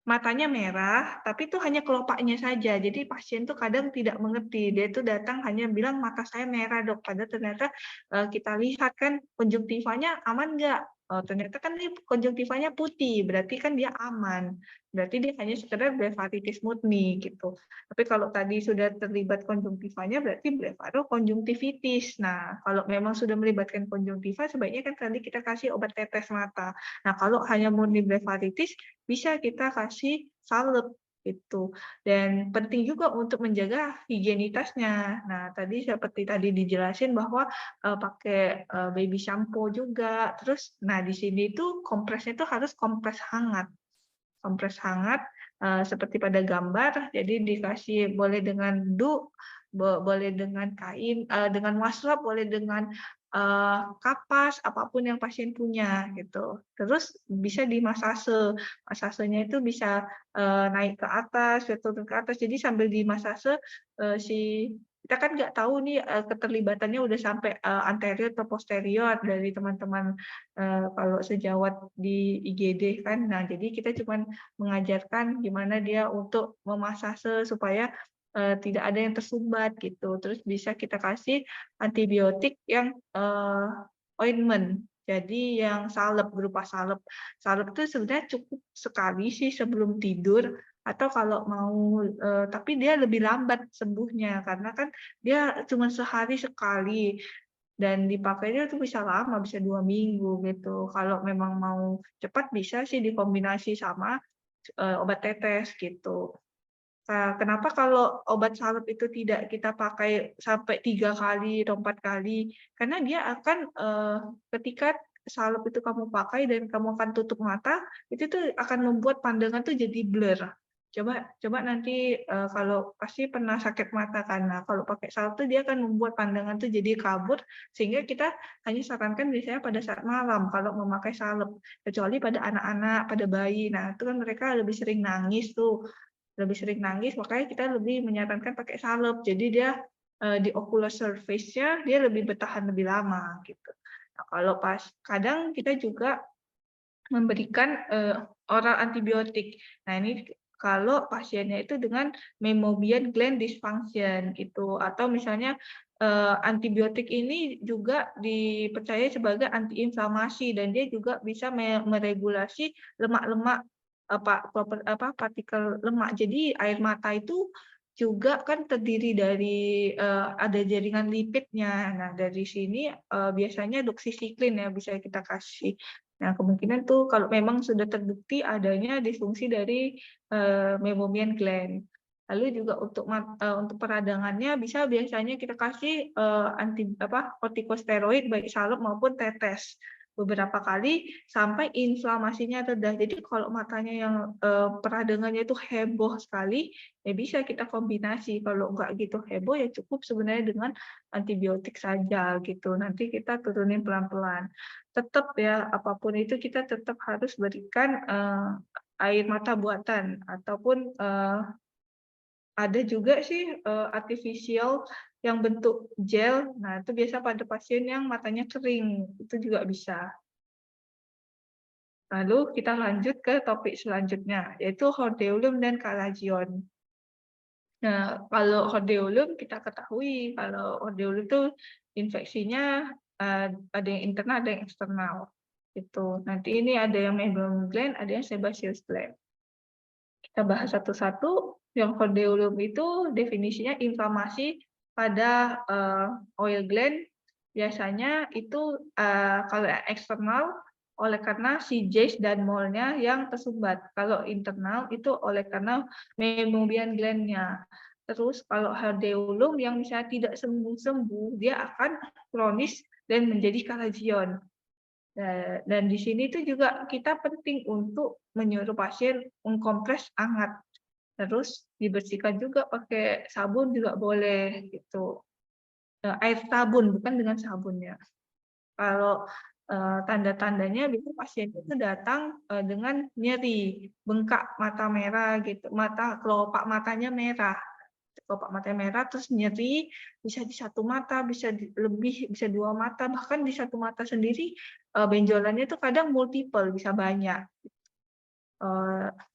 Speaker 2: matanya merah, tapi itu hanya kelopaknya saja. Jadi pasien tuh kadang tidak mengerti. Dia tuh datang hanya bilang mata saya merah dok. Padahal ternyata kita lihat kan konjungtivanya aman nggak? Ternyata kan ini konjungtivanya putih, berarti kan dia aman. Berarti dia hanya sekedar blefaritis murni gitu. Tapi kalau tadi sudah terlibat konjungtivanya, berarti blefarokonjungtivitis. Nah, kalau memang sudah melibatkan konjungtiva, sebaiknya kan tadi kita kasih obat tetes mata. Nah, kalau hanya murni blefaritis, bisa kita kasih salep itu. Dan penting juga untuk menjaga higienitasnya. Nah, tadi seperti tadi dijelasin bahwa pakai baby shampoo juga. Terus nah di sini tuh kompresnya tuh harus kompres hangat. Kompres hangat seperti pada gambar. Jadi dikasih boleh dengan boleh dengan kain, dengan washcloth, boleh dengan kapas, apapun yang pasien punya gitu. Terus bisa dimasase. Masasenya itu bisa naik ke atas, turun ke atas. Jadi sambil dimasase kita kan nggak tahu nih keterlibatannya udah sampai anterior atau posterior dari teman-teman kalau sejawat di IGD kan. Nah, jadi kita cuma mengajarkan gimana dia untuk memasase supaya tidak ada yang tersumbat gitu. Terus bisa kita kasih antibiotik yang ointment. Jadi yang salep, berupa salep. Salep itu sebenarnya cukup sekali sih sebelum tidur, atau kalau mau tapi dia lebih lambat sembuhnya karena kan dia cuma sehari sekali dan dipakainya itu bisa lama, bisa 2 minggu gitu. Kalau memang mau cepat bisa sih dikombinasi sama obat tetes gitu. Nah, kenapa kalau obat salep itu tidak kita pakai sampai 3 kali atau 4 kali? Karena dia akan ketika salep itu kamu pakai dan kamu akan tutup mata, itu tuh akan membuat pandangan tuh jadi blur. Coba nanti kalau pasti pernah sakit mata kan. Nah, kalau pakai salep tuh dia akan membuat pandangan tuh jadi kabur sehingga kita hanya sarankan biasanya pada saat malam kalau memakai salep. Kecuali pada anak-anak, pada bayi. Nah, itu kan mereka lebih sering nangis tuh. Lebih sering nangis, makanya kita lebih menyarankan pakai salep. Jadi dia di ocular surface-nya dia lebih bertahan lebih lama gitu. Nah, kalau pas kadang kita juga memberikan oral antibiotik. Nah, ini kalau pasiennya itu dengan meibomian gland dysfunction gitu, atau misalnya antibiotik ini juga dipercaya sebagai antiinflamasi dan dia juga bisa meregulasi lemak-lemak partikel lemak. Jadi air mata itu juga kan terdiri dari ada jaringan lipidnya. Nah, dari sini biasanya doksisiklin ya bisa kita kasih. Nah, kemungkinan tuh kalau memang sudah terbukti adanya disfungsi dari meibomian gland. Lalu juga untuk peradangannya biasanya kita kasih kortikosteroid baik salep maupun tetes beberapa kali sampai inflamasinya reda. Jadi kalau matanya yang peradangannya itu heboh sekali, ya bisa kita kombinasi. Kalau nggak gitu heboh ya cukup sebenarnya dengan antibiotik saja gitu. Nanti kita turunin pelan-pelan. Tetap ya apapun itu kita tetap harus berikan air mata buatan ataupun ada juga sih artificial yang bentuk gel. Nah, itu biasa pada pasien yang matanya kering, itu juga bisa. Lalu kita lanjut ke topik selanjutnya, yaitu hordeolum dan kalagion. Nah, kalau hordeolum kita ketahui kalau hordeolum itu infeksinya ada yang internal, ada yang eksternal. Gitu. Nanti ini ada yang meibomian gland, ada yang sebaceous gland. Kita bahas satu-satu. Yang hordeolum itu definisinya inflamasi pada oil gland. Biasanya itu kalau yang eksternal oleh karena si Jayce dan mole-nya yang tersumbat. Kalau internal itu oleh karena meibomian gland-nya. Terus kalau hordeolum yang misalnya tidak sembuh-sembuh, dia akan kronis dan menjadi kalagion. Dan di sini tuh juga kita penting untuk menyuruh pasien mengkompres hangat. Terus dibersihkan juga pakai sabun juga boleh gitu. Air sabun bukan dengan sabunnya. Kalau tanda-tandanya biasanya pasien itu datang dengan nyeri, bengkak mata merah gitu, kelopak matanya merah. Kelopak mata merah terus nyeri, bisa di satu mata, bisa lebih, bisa dua mata, bahkan di satu mata sendiri benjolannya itu kadang multiple, bisa banyak.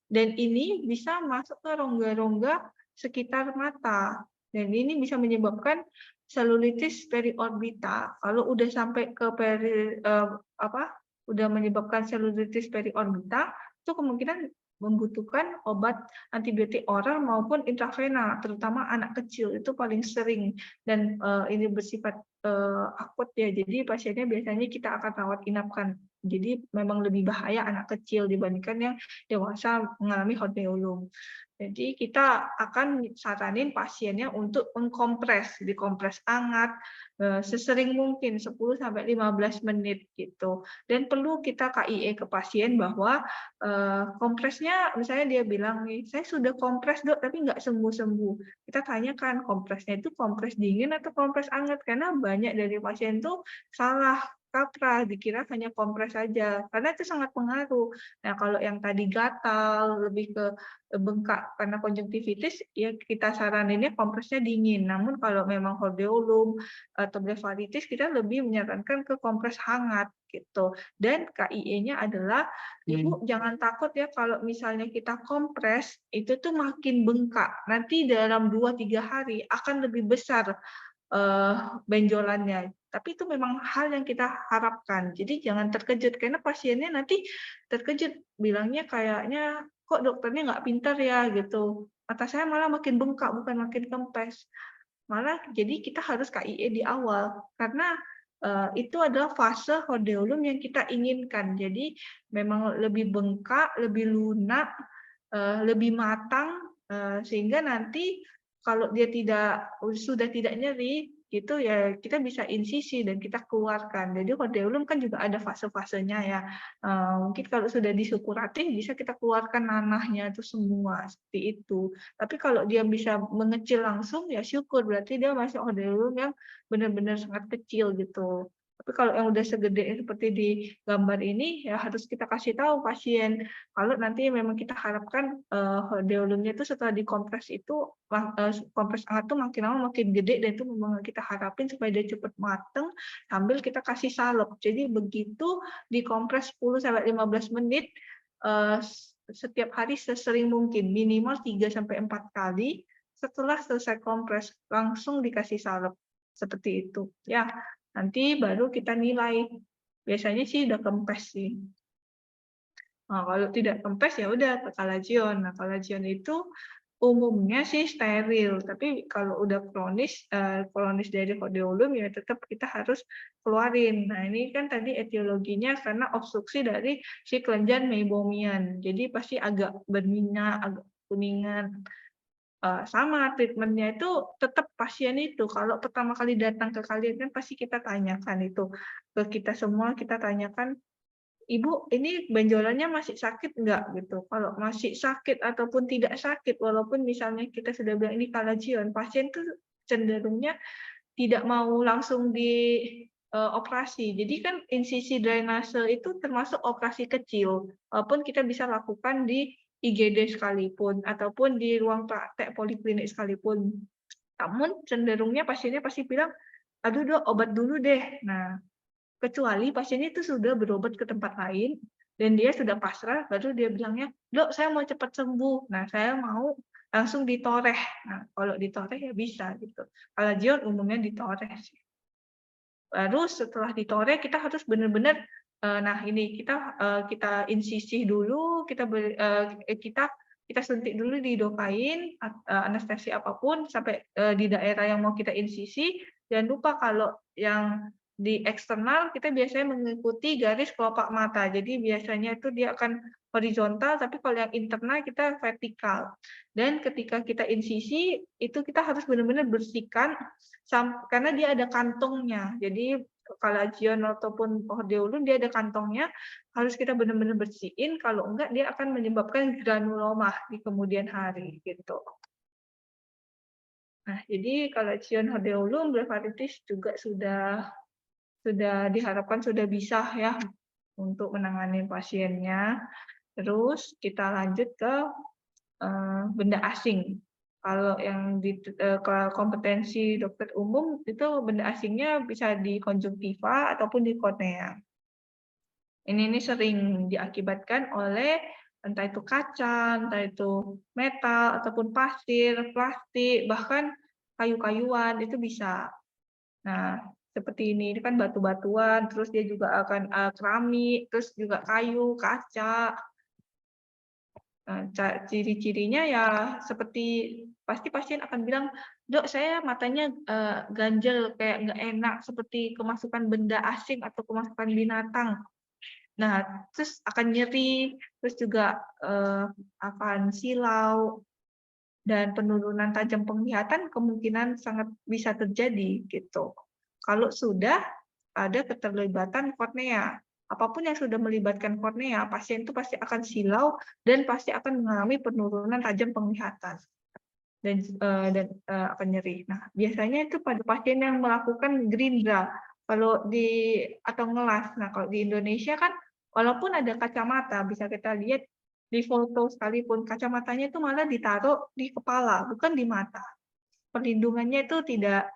Speaker 2: Dan ini bisa masuk ke rongga-rongga sekitar mata. Dan ini bisa menyebabkan selulitis periorbita. Kalau udah sampai ke udah menyebabkan selulitis periorbita, itu kemungkinan membutuhkan obat antibiotik oral maupun intravena, terutama anak kecil itu paling sering dan ini bersifat akut ya. Jadi pasiennya biasanya kita akan rawat inapkan. Jadi memang lebih bahaya anak kecil dibandingkan yang dewasa mengalami hordeolum. Jadi kita akan saranin pasiennya untuk mengkompres, dikompres hangat sesering mungkin 10-15 menit gitu. Dan perlu kita KIE ke pasien bahwa kompresnya misalnya dia bilang nih, saya sudah kompres dok tapi nggak sembuh-sembuh. Kita tanyakan kompresnya itu kompres dingin atau kompres hangat karena banyak dari pasien tuh salah kaprah, dikira hanya kompres saja, karena itu sangat pengaruh. Nah, kalau yang tadi gatal, lebih ke bengkak karena konjungtivitis, ya kita saraninnya kompresnya dingin. Namun kalau memang hordeolum atau blefaritis, kita lebih menyarankan ke kompres hangat gitu. Dan KIE-nya adalah Ibu jangan takut ya kalau misalnya kita kompres itu tuh makin bengkak. Nanti dalam 2-3 hari akan lebih besar benjolannya. Tapi itu memang hal yang kita harapkan. Jadi jangan terkejut karena pasiennya nanti terkejut bilangnya kayaknya kok dokternya nggak pintar ya gitu. Mata saya malah makin bengkak bukan makin kempes. Malah jadi kita harus KIE di awal karena itu adalah fase hordeolum yang kita inginkan. Jadi memang lebih bengkak, lebih lunak, lebih matang sehingga nanti kalau dia sudah tidak nyeri gitu ya kita bisa insisi dan kita keluarkan. Jadi hordeolum kan juga ada fase-fasenya ya. Mungkin kalau sudah disupuratif bisa kita keluarkan nanahnya itu semua seperti itu. Tapi kalau dia bisa mengecil langsung ya syukur berarti dia masih hordeolum yang benar-benar sangat kecil gitu. Tapi kalau yang udah segede seperti di gambar ini ya harus kita kasih tahu pasien kalau nanti memang kita harapkan hordeolumnya itu setelah dikompres itu kompres hangat tuh makin lama makin gede dan itu memang kita harapin supaya dia cepat mateng sambil kita kasih salep. Jadi begitu dikompres 10-15 menit setiap hari sesering mungkin minimal 3-4 kali setelah selesai kompres langsung dikasih salep seperti itu ya. Nanti baru kita nilai. Biasanya sih udah kempes sih. Nah, kalau tidak kempes ya udah ke kalajion. Nah, kalajion itu umumnya sih steril, tapi kalau udah kronis dari Hordeolum ya tetap kita harus keluarin. Nah, ini kan tadi etiologinya karena obstruksi dari si kelenjar meibomian. Jadi pasti agak berminyak, agak kuningan. Sama treatment-nya itu tetap pasien itu kalau pertama kali datang ke kalian kan pasti kita tanyakan itu, ke kita semua kita tanyakan, "Ibu, ini benjolannya masih sakit nggak?" Gitu. Kalau masih sakit ataupun tidak sakit, walaupun misalnya kita sudah bilang ini kalajion, pasien tuh cenderungnya tidak mau langsung operasi. Jadi kan insisi drainase itu termasuk operasi kecil, walaupun kita bisa lakukan di IGD sekalipun, ataupun di ruang praktek poliklinik sekalipun. Namun cenderungnya pasiennya pasti bilang, "Aduh Dok, obat dulu deh." Nah, kecuali pasiennya itu sudah berobat ke tempat lain dan dia sudah pasrah, baru dia bilangnya, "Dok, saya mau cepat sembuh." Nah, saya mau langsung ditoreh. Nah, kalau ditoreh ya bisa gitu. Kalajion umumnya ditoreh sih. Baru setelah ditoreh kita harus benar-benar, nah ini kita insisih dulu, kita suntik dulu di Lidocaine, anestesi apapun sampai, di daerah yang mau kita insisi. Jangan lupa kalau yang di eksternal kita biasanya mengikuti garis kelopak mata. Jadi biasanya itu dia akan horizontal, tapi kalau yang internal kita vertikal. Dan ketika kita insisi, itu kita harus benar-benar bersihkan karena dia ada kantongnya. Jadi kalajion ataupun hordeolum dia ada kantongnya, harus kita benar-benar bersihin, kalau enggak dia akan menyebabkan granuloma di kemudian hari, gitu. Nah, jadi kalajion hordeolum blepharitis juga sudah diharapkan sudah bisa ya untuk menangani pasiennya. Terus kita lanjut ke benda asing. Kalau yang kompetensi dokter umum itu benda asingnya bisa di konjungtiva ataupun di kornea. Ini sering diakibatkan oleh entah itu kaca, entah itu metal ataupun pasir, plastik, bahkan kayu-kayuan itu bisa. Nah, seperti ini kan batu-batuan, terus dia juga akan keramik, terus juga kayu, kaca. Ciri-cirinya ya seperti pasti pasien akan bilang, "Dok, saya matanya, ganjel, kayak nggak enak, seperti kemasukan benda asing atau kemasukan binatang." Nah, terus akan nyeri, terus juga, akan silau, dan penurunan tajam penglihatan kemungkinan sangat bisa terjadi, gitu. Kalau sudah ada keterlibatan kornea. Apapun yang sudah melibatkan kornea, pasien itu pasti akan silau dan pasti akan mengalami penurunan tajam penglihatan dan akan nyeri. Nah, biasanya itu pada pasien yang melakukan gerindra atau ngelas. Nah, kalau di Indonesia kan walaupun ada kacamata, bisa kita lihat di foto sekalipun, kacamatanya itu malah ditaruh di kepala, bukan di mata. Perlindungannya itu tidak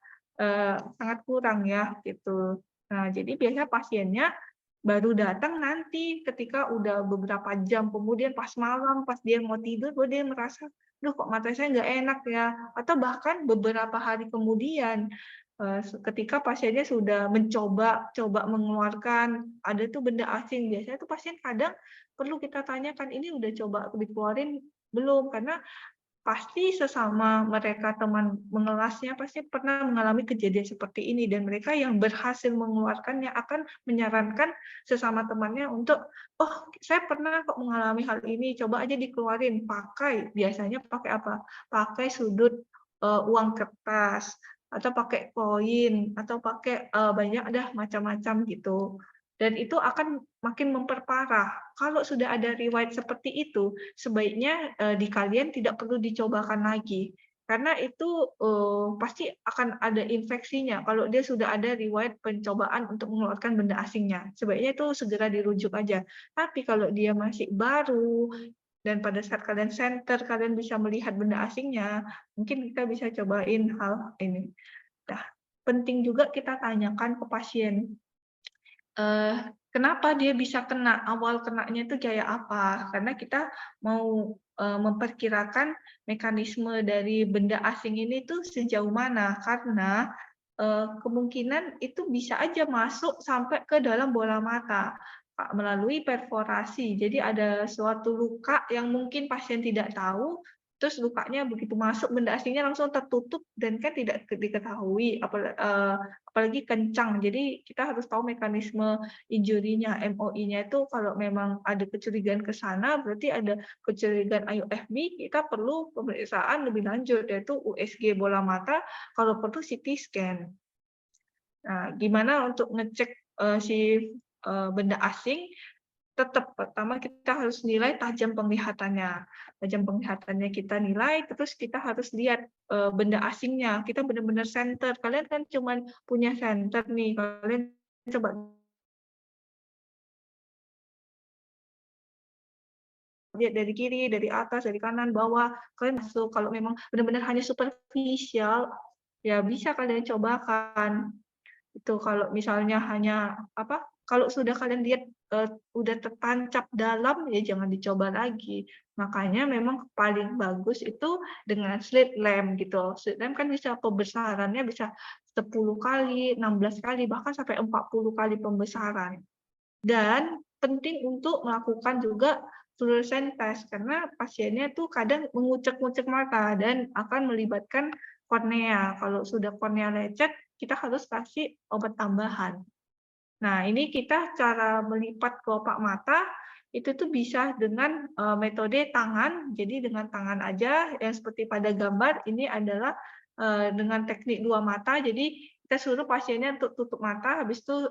Speaker 2: sangat kurang ya, gitu. Nah, jadi biasanya pasiennya baru datang nanti ketika udah beberapa jam kemudian pas malam, pas dia mau tidur, baru dia merasa, "Duh kok mata saya nggak enak ya?" Atau bahkan beberapa hari kemudian, ketika pasiennya sudah coba mengeluarkan, ada tuh benda asing, biasanya tuh pasien kadang perlu kita tanyakan, "Ini udah coba dikeluarin belum?" Karena pasti sesama mereka teman mengelasnya pasti pernah mengalami kejadian seperti ini dan mereka yang berhasil mengeluarkannya akan menyarankan sesama temannya untuk, "Oh, saya pernah kok mengalami hal ini, coba aja dikeluarin." Biasanya pakai apa? Pakai sudut, uang kertas, atau pakai koin, atau pakai, banyak dah macam-macam gitu. Dan itu akan makin memperparah. Kalau sudah ada riwayat seperti itu, sebaiknya, di kalian tidak perlu dicobakan lagi. Karena itu, pasti akan ada infeksinya kalau dia sudah ada riwayat pencobaan untuk mengeluarkan benda asingnya. Sebaiknya itu segera dirujuk aja. Tapi kalau dia masih baru dan pada saat kalian center, kalian bisa melihat benda asingnya, mungkin kita bisa cobain hal ini. Nah, penting juga kita tanyakan ke pasien, kenapa dia bisa kena, awal kenanya itu kayak apa? Karena kita mau, memperkirakan mekanisme dari benda asing ini tuh sejauh mana, karena, kemungkinan itu bisa aja masuk sampai ke dalam bola mata. melalui perforasi. Jadi ada suatu luka yang mungkin pasien tidak tahu, terus lukanya begitu masuk benda asingnya langsung tertutup dan kan tidak diketahui, apalagi kencang. Jadi kita harus tahu mekanisme injury-nya, MOI-nya itu kalau memang ada kecurigaan ke sana, berarti ada kecurigaan IOFB, kita perlu pemeriksaan lebih lanjut, yaitu USG bola mata, kalau perlu CT scan. Nah, gimana untuk ngecek benda asing? Tetap pertama kita harus nilai tajam penglihatannya. Tajam penglihatannya kita nilai, terus kita harus lihat benda asingnya. Kita benar-benar center. Kalian kan cuma punya center nih. Kalian coba lihat dari kiri, dari atas, dari kanan, bawah. Kalian masuk. Kalau memang benar-benar hanya superficial, ya bisa kalian cobakan. Itu kalau misalnya hanya kalau sudah kalian lihat udah tertancap dalam, ya jangan dicoba lagi. Makanya memang paling bagus itu dengan slit lamp gitu. Slit lamp kan bisa pembesarannya bisa 10 kali, 16 kali, bahkan sampai 40 kali pembesaran. Dan penting untuk melakukan juga fluorescent test karena pasiennya tuh kadang mengucek-ngucek mata dan akan melibatkan kornea. Kalau sudah kornea lecet, kita harus kasih obat tambahan. Nah, ini kita cara melipat kelopak mata itu tuh bisa dengan metode tangan. Jadi dengan tangan aja yang seperti pada gambar ini adalah dengan teknik dua mata. Jadi kita suruh pasiennya untuk tutup mata, habis itu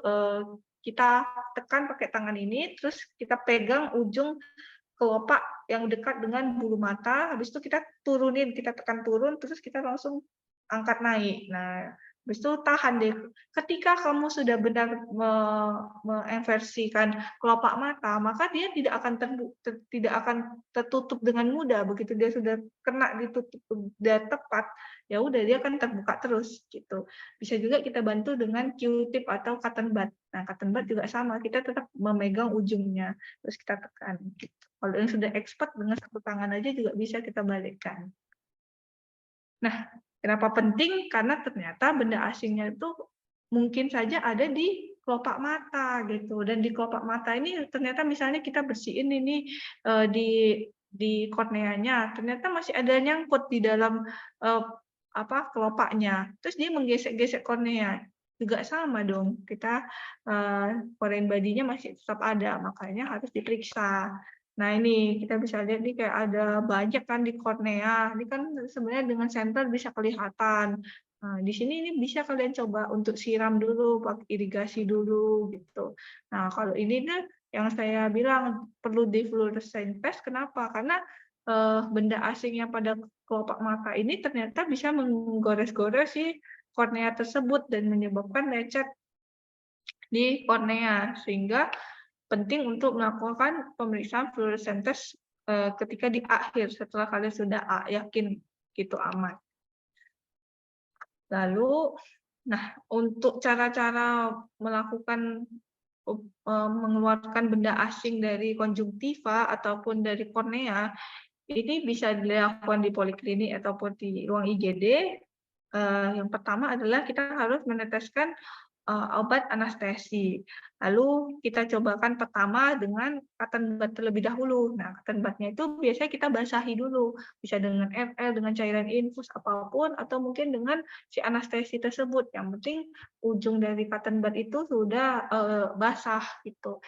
Speaker 2: kita tekan pakai tangan ini, terus kita pegang ujung kelopak yang dekat dengan bulu mata, habis itu kita turunin, kita tekan turun, terus kita langsung angkat naik. Nah, habis itu tahan deh. Ketika kamu sudah benar menginversikan kelopak mata, maka dia tidak akan tertutup dengan mudah. Begitu dia sudah kena ditutup sudah tepat, ya udah dia akan terbuka terus gitu. Bisa juga kita bantu dengan Q-tip atau cotton bud. Nah, cotton bud juga sama, kita tetap memegang ujungnya, terus kita tekan. Gitu. Kalau yang sudah expert dengan satu tangan aja juga bisa kita balikkan. Nah, kenapa penting? Karena ternyata benda asingnya itu mungkin saja ada di kelopak mata gitu. Dan di kelopak mata ini ternyata misalnya kita bersihin ini di korneanya, ternyata masih ada nyangkut di dalam kelopaknya. Terus dia menggesek-gesek kornea. Juga sama dong, kita foreign body-nya masih tetap ada, makanya harus diperiksa. Nah, ini kita bisa lihat nih kayak ada banyak kan di kornea. Ini kan sebenarnya dengan senter bisa kelihatan. Nah, di sini ini bisa kalian coba untuk siram dulu, pakai irigasi dulu gitu. Nah, kalau ini nih yang saya bilang perlu di fluorescent test, kenapa? Karena benda asing yang pada kelopak mata ini ternyata bisa menggores-gores si kornea tersebut dan menyebabkan lecet di kornea, sehingga penting untuk melakukan pemeriksaan fluorescent test ketika di akhir setelah kalian sudah yakin gitu aman. Lalu, nah untuk cara-cara melakukan mengeluarkan benda asing dari konjungtiva ataupun dari kornea, ini bisa dilakukan di poliklinik ataupun di ruang IGD. Yang pertama adalah kita harus meneteskan obat anestesi. Lalu kita cobakan pertama dengan cotton bud terlebih dahulu. Nah, cotton bud-nya itu biasanya kita basahi dulu, bisa dengan FL, dengan cairan infus apapun, atau mungkin dengan si anestesi tersebut. Yang penting ujung dari cotton bud itu sudah basah gitu.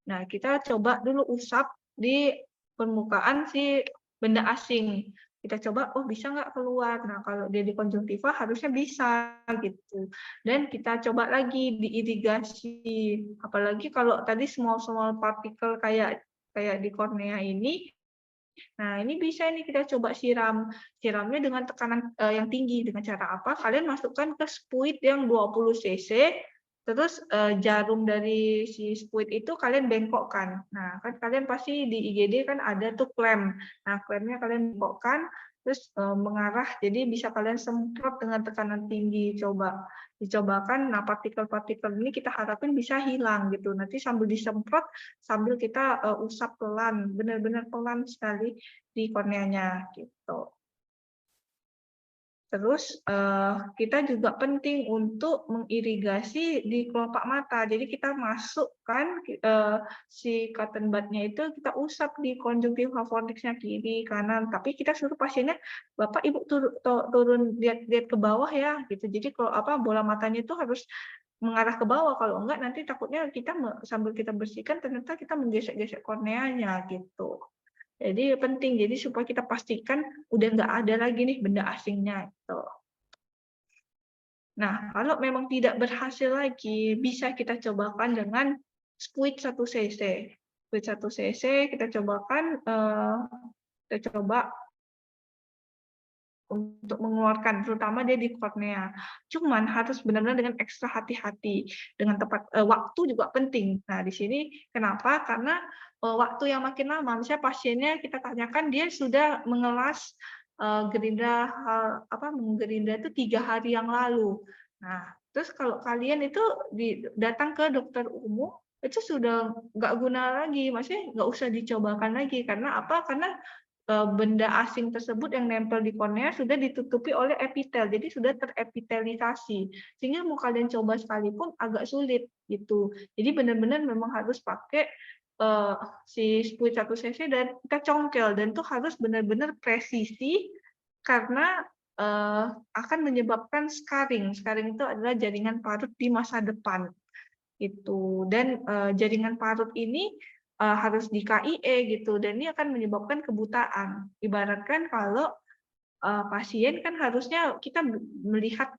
Speaker 2: Nah, kita coba dulu usap di permukaan si benda asing. Kita coba, oh bisa nggak keluar? Nah, kalau dia di konjungtiva harusnya bisa gitu. Dan kita coba lagi diirigasi. Apalagi kalau tadi small particle kayak di kornea ini. Nah, ini bisa ini kita coba siram. Siramnya dengan tekanan yang tinggi. Dengan cara apa? Kalian masukkan ke spuit yang 20 cc, terus jarum dari si spuit itu kalian bengkokkan. Nah, kan kalian pasti di IGD kan ada tuh klem. Nah, klemnya kalian bengkokkan, terus mengarah, jadi bisa kalian semprot dengan tekanan tinggi. Coba dicobakan. Nah, partikel-partikel ini kita harapin bisa hilang gitu. Nanti sambil disemprot, sambil kita usap pelan, benar-benar pelan sekali di korneanya gitu. Terus kita juga penting untuk mengirigasi di kelopak mata. Jadi kita masukkan si cotton bud-nya itu kita usap di konjungtiva fornixnya kiri kanan. Tapi kita suruh pasiennya, Bapak Ibu turun lihat ke bawah ya gitu. Jadi kalau bola matanya itu harus mengarah ke bawah. Kalau enggak nanti takutnya kita sambil kita bersihkan ternyata kita menggesek-gesek korneanya gitu. Jadi penting, jadi supaya kita pastikan udah nggak ada lagi nih benda asingnya gitu. Nah, kalau memang tidak berhasil lagi, bisa kita cobakan dengan squid 1 cc. Squid 1 cc kita cobakan, kita coba untuk mengeluarkan, terutama dia di kornea. Cuman harus benar-benar dengan ekstra hati-hati, dengan tepat waktu juga penting. Nah, di sini kenapa? Karena waktu yang makin lama, misalnya pasiennya kita tanyakan dia sudah mengelas gerindra menggerindra itu 3 hari yang lalu. Nah, terus kalau kalian itu datang ke dokter umum, itu sudah nggak guna lagi, maksudnya nggak usah dicobakan lagi. Karena apa? Karena benda asing tersebut yang nempel di kornea sudah ditutupi oleh epitel, jadi sudah terepitelisasi. Sehingga mau kalian coba sekalipun agak sulit gitu. Jadi benar-benar memang harus pakai si squid 1 cc dan kita congkel, dan itu harus benar-benar presisi karena akan menyebabkan scarring. Scarring itu adalah jaringan parut di masa depan itu. Dan jaringan parut ini harus di KIE gitu, dan ini akan menyebabkan kebutaan. Ibaratkan kalau pasien kan harusnya kita melihat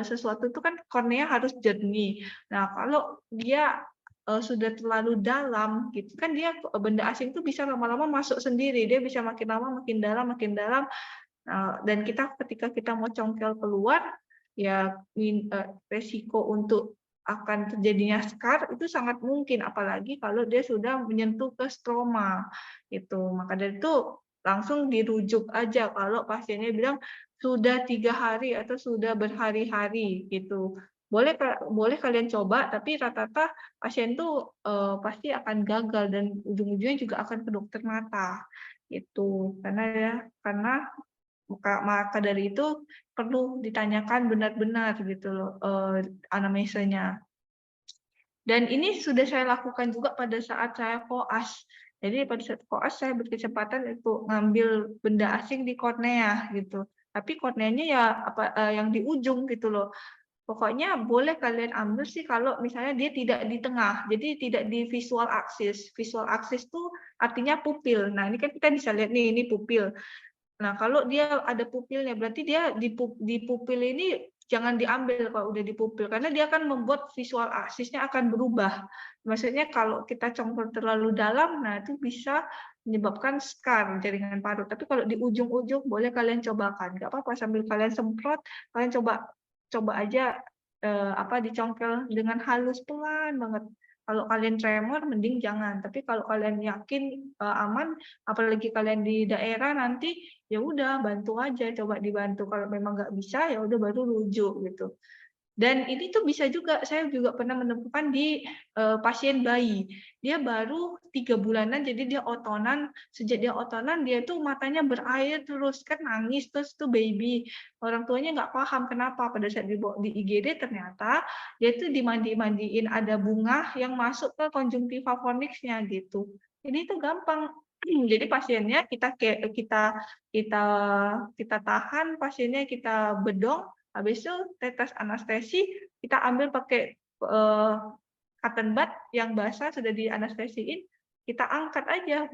Speaker 2: sesuatu itu kan kornea harus jernih. Nah, kalau dia sudah terlalu dalam gitu kan, dia benda asing itu bisa lama-lama masuk sendiri, dia bisa makin lama makin dalam. Dan ketika kita mau congkel keluar, ya resiko untuk akan terjadinya scar itu sangat mungkin, apalagi kalau dia sudah menyentuh ke stroma gitu. Maka dari itu langsung dirujuk aja kalau pasiennya bilang sudah 3 hari atau sudah berhari-hari gitu. Boleh kalian coba, tapi rata-rata pasien tuh pasti akan gagal dan ujung-ujungnya juga akan ke dokter mata gitu. Karena maka dari itu perlu ditanyakan benar-benar gitu loh anamnesanya. Dan ini sudah saya lakukan juga pada saat saya koas. Jadi pada saat koas saya berkesempatan untuk ngambil benda asing di kornea gitu. Tapi korneanya ya yang di ujung gitu loh. Pokoknya boleh kalian ambil sih kalau misalnya dia tidak di tengah, jadi tidak di visual axis. Visual axis itu artinya pupil. Nah, ini kan kita bisa lihat nih, ini pupil. Nah, kalau dia ada pupilnya, berarti dia di pupil ini jangan diambil kalau udah di pupil, karena dia akan membuat visual aksisnya akan berubah. Maksudnya kalau kita congkel terlalu dalam, nah itu bisa menyebabkan scar jaringan parut. Tapi kalau di ujung-ujung boleh kalian cobakan, nggak apa-apa sambil kalian semprot, kalian coba aja dicongkel dengan halus pelan banget. Kalau kalian tremor, mending jangan. Tapi kalau kalian yakin aman, apalagi kalian di daerah nanti, ya udah bantu aja, coba dibantu. Kalau memang nggak bisa, ya udah baru rujuk gitu. Dan ini tuh bisa juga, saya juga pernah menemukan di pasien bayi. Dia baru 3 bulanan, jadi dia otonan. Sejak dia otonan, dia tuh matanya berair terus, kan nangis terus tuh baby. Orang tuanya nggak paham kenapa. Pada saat dibawa di IGD ternyata dia tuh dimandi-mandiin ada bunga yang masuk ke konjungtiva fornixnya gitu. Ini tuh gampang. Jadi pasiennya kita tahan, pasiennya kita bedong. Habis itu tetes anestesi, kita ambil pakai cotton bud yang basah sudah dianestesiin, kita angkat aja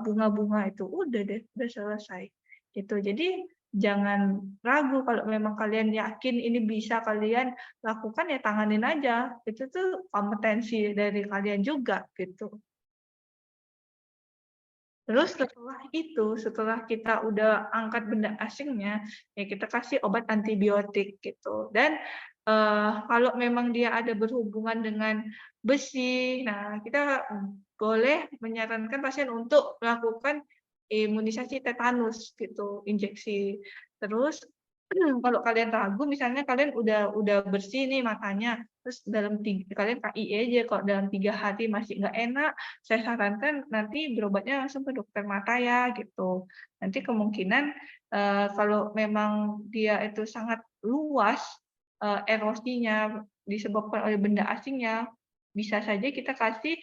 Speaker 2: bunga-bunga itu, udah deh, udah selesai. Gitu. Jadi jangan ragu kalau memang kalian yakin ini bisa kalian lakukan, ya tanganin aja. Itu tuh kompetensi dari kalian juga gitu. Terus setelah kita udah angkat benda asingnya, ya kita kasih obat antibiotik gitu. Dan kalau memang dia ada berhubungan dengan besi, nah kita boleh menyarankan pasien untuk melakukan imunisasi tetanus gitu, injeksi. Terus Kalau kalian ragu, misalnya kalian udah bersih nih matanya, terus kalian KII aja, kalau dalam 3 hari masih nggak enak, saya sarankan nanti berobatnya langsung ke dokter mata ya, gitu. Nanti kemungkinan, kalau memang dia itu sangat luas, erosinya disebabkan oleh benda asingnya, bisa saja kita kasih,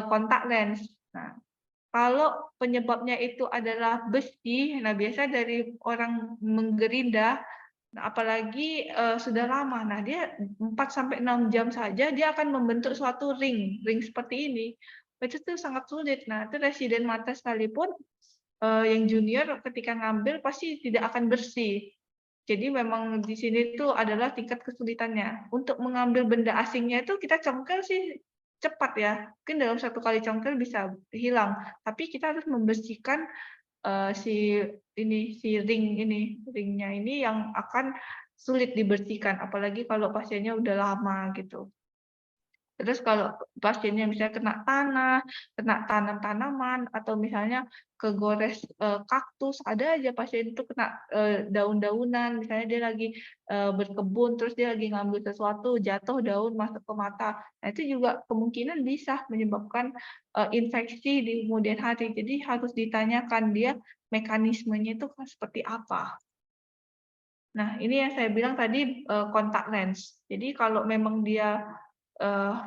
Speaker 2: kontak lens. Nah, kalau penyebabnya itu adalah besi, nah biasa dari orang menggerinda. Nah, apalagi, sudah lama. Nah, dia 4 sampai 6 jam saja dia akan membentuk suatu ring seperti ini. Itu tuh sangat sulit. Nah, itu residen mata sekalipun, yang junior ketika ngambil pasti tidak akan bersih. Jadi memang di sini tuh adalah tingkat kesulitannya. Untuk mengambil benda asingnya itu kita congkel sih cepat ya, mungkin dalam 1 kali congkel bisa hilang, tapi kita harus membersihkan si ringnya ini yang akan sulit dibersihkan, apalagi kalau pasiennya udah lama gitu. Terus kalau pasiennya misalnya kena tanah, kena tanam-tanaman, atau misalnya kegores, kaktus, ada aja pasien itu kena, daun-daunan, misalnya dia lagi, berkebun, terus dia lagi ngambil sesuatu, jatuh daun masuk ke mata. Nah, itu juga kemungkinan bisa menyebabkan, infeksi di kemudian hari. Jadi harus ditanyakan dia mekanismenya itu kan seperti apa. Nah, ini yang saya bilang tadi, kontak lens. Jadi kalau memang dia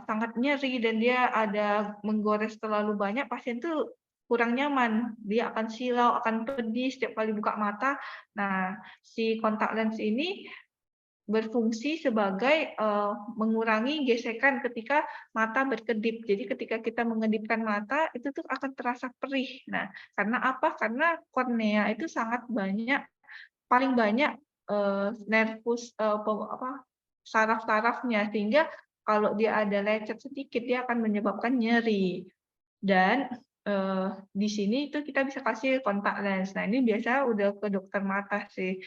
Speaker 2: sangat nyeri dan dia ada menggores terlalu banyak, pasien tuh kurang nyaman. Dia akan silau, akan pedih setiap kali buka mata. Nah, si kontak lens ini berfungsi sebagai, mengurangi gesekan ketika mata berkedip. Jadi ketika kita mengedipkan mata, itu tuh akan terasa perih. Nah, karena apa? Karena kornea itu sangat banyak, paling banyak, nervus, saraf-sarafnya, sehingga kalau dia ada lecet sedikit, dia akan menyebabkan nyeri. Dan, di sini itu kita bisa kasih kontak lens. Nah, ini biasa udah ke dokter mata sih.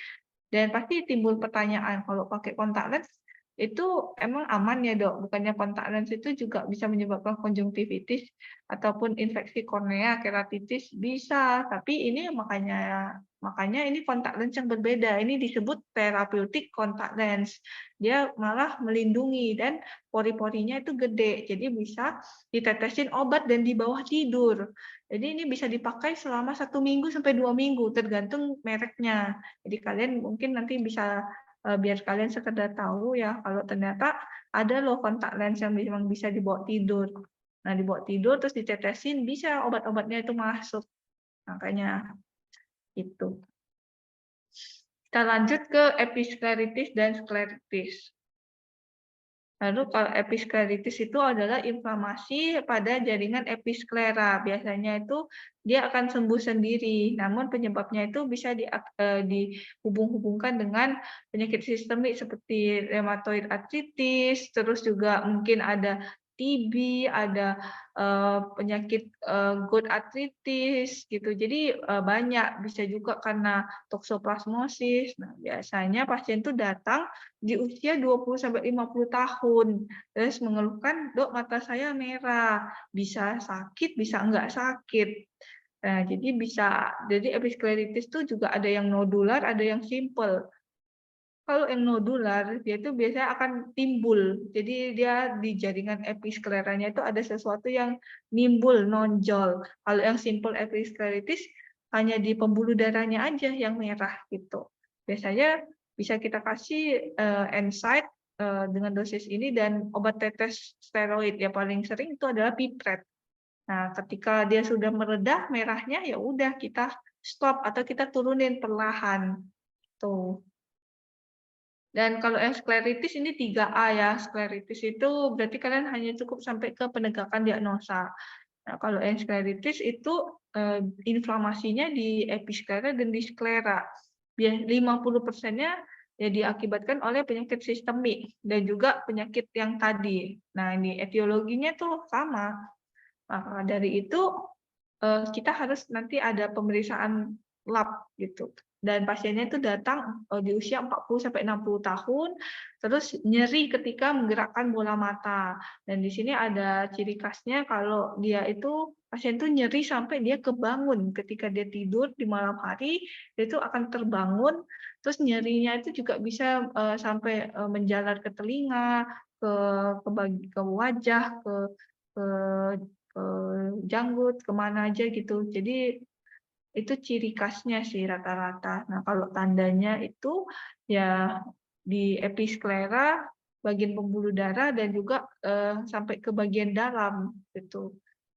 Speaker 2: Dan pasti timbul pertanyaan, kalau pakai kontak lens, itu emang aman ya, Dok? Bukannya kontak lens itu juga bisa menyebabkan konjungtivitis ataupun infeksi kornea, keratitis? Bisa, tapi ini makanya ini kontak lens yang berbeda. Ini disebut therapeutic kontak lens. Dia malah melindungi dan pori-porinya itu gede, jadi bisa ditetesin obat dan di bawah tidur. Jadi ini bisa dipakai selama 1 minggu sampai 2 minggu, tergantung mereknya. Jadi kalian mungkin nanti bisa, biar kalian sekedar tahu ya, kalau ternyata ada loh kontak lens yang memang bisa dibawa tidur. Nah, dibawa tidur terus ditetesin, bisa obat-obatnya itu masuk, makanya itu. Kita lanjut ke episkleritis dan skleritis. Lalu kalau episkleritis itu adalah inflamasi pada jaringan episklera. Biasanya itu dia akan sembuh sendiri, namun penyebabnya itu bisa dihubung-hubungkan dengan penyakit sistemik seperti rheumatoid arthritis, terus juga mungkin ada TB, ada penyakit gout arthritis gitu. Jadi banyak, bisa juga karena toksoplasmosis. Nah, biasanya pasien itu datang di usia 20 sampai 50 tahun, terus mengeluhkan, "Dok, mata saya merah." Bisa sakit, bisa enggak sakit. Nah, jadi episkleritis itu juga ada yang nodular, ada yang simpel. Kalau yang nodular, dia itu biasanya akan timbul. Jadi dia di jaringan episkleranya itu ada sesuatu yang nimbul, nonjol. Kalau yang simple episkleritis, hanya di pembuluh darahnya aja yang merah gitu. Biasanya bisa kita kasih, NSAID, dengan dosis ini dan obat tetes steroid, yang paling sering itu adalah pipret. Nah, ketika dia sudah meredah merahnya, ya udah kita stop atau kita turunin perlahan, tuh. Dan kalau yang skleritis ini 3A ya, skleritis itu berarti kalian hanya cukup sampai ke penegakan diagnosa. Nah, kalau yang skleritis itu, inflamasinya di episklera dan di sklera. 50%-nya ya diakibatkan oleh penyakit sistemik dan juga penyakit yang tadi. Nah, ini etiologinya tuh sama. Maka dari itu, kita harus nanti ada pemeriksaan lab gitu. dan pasiennya itu datang di usia 40-60 tahun, terus nyeri ketika menggerakkan bola mata. Dan di sini ada ciri khasnya kalau dia itu pasien itu nyeri sampai dia kebangun ketika dia tidur di malam hari, dia itu akan terbangun, terus nyerinya itu juga bisa sampai menjalar ke telinga, ke wajah, ke ke janggut, kemana aja gitu. Jadi itu ciri khasnya sih rata-rata. Nah, kalau tandanya itu ya di episklera, bagian pembuluh darah dan juga sampai ke bagian dalam gitu.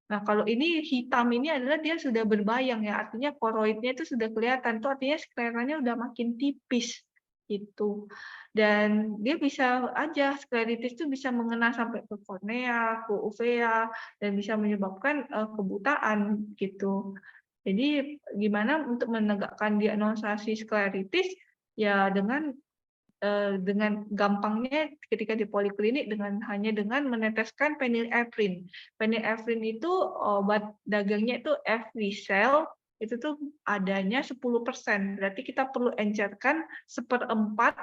Speaker 2: Nah, kalau ini hitam ini adalah dia sudah berbayang ya, artinya koroidnya itu sudah kelihatan, itu artinya skleranya udah makin tipis gitu. Dan dia bisa aja skleritis itu bisa mengena sampai ke kornea, ke uvea, dan bisa menyebabkan kebutaan gitu. Jadi gimana untuk menegakkan diagnosa skleritis ya dengan gampangnya ketika di poliklinik hanya dengan meneteskan phenylephrine. Phenylephrine itu obat dagangnya itu Evusheld, itu tuh adanya 10%, berarti kita perlu encerkan 1/4.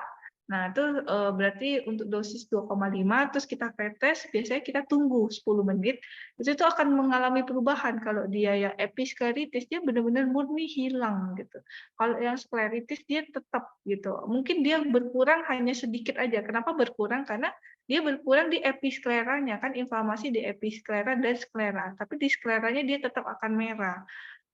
Speaker 2: Nah, itu berarti untuk dosis 2,5 terus kita tetes, biasanya kita tunggu 10 menit, itu tuh akan mengalami perubahan. Kalau dia yang episkleritis, dia benar-benar murni hilang gitu. Kalau yang skleritis dia tetap gitu. Mungkin dia berkurang hanya sedikit aja. Kenapa berkurang? Karena dia berkurang di episkleranya, kan inflamasi di episklera dan sklera. Tapi di skleranya dia tetap akan merah.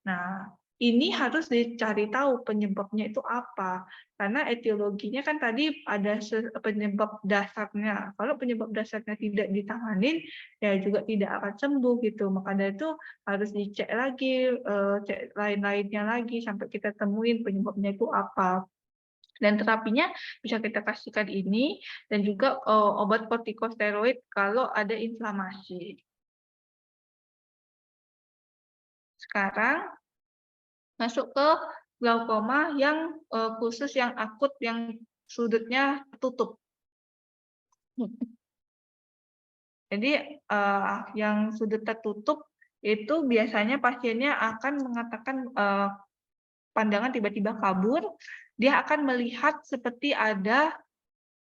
Speaker 2: Nah, ini harus dicari tahu penyebabnya itu apa. Karena etiologinya kan tadi ada penyebab dasarnya. Kalau penyebab dasarnya tidak ditanganin, ya juga tidak akan sembuh gitu. Maka dari itu harus dicek lagi, cek lain-lainnya lagi sampai kita temuin penyebabnya itu apa. Dan terapinya bisa kita kasihkan ini dan juga obat kortikosteroid kalau ada inflamasi. Sekarang masuk ke glaukoma yang khusus yang akut yang sudutnya tertutup. Jadi yang sudut tertutup itu biasanya pasiennya akan mengatakan pandangan tiba-tiba kabur, dia akan melihat seperti ada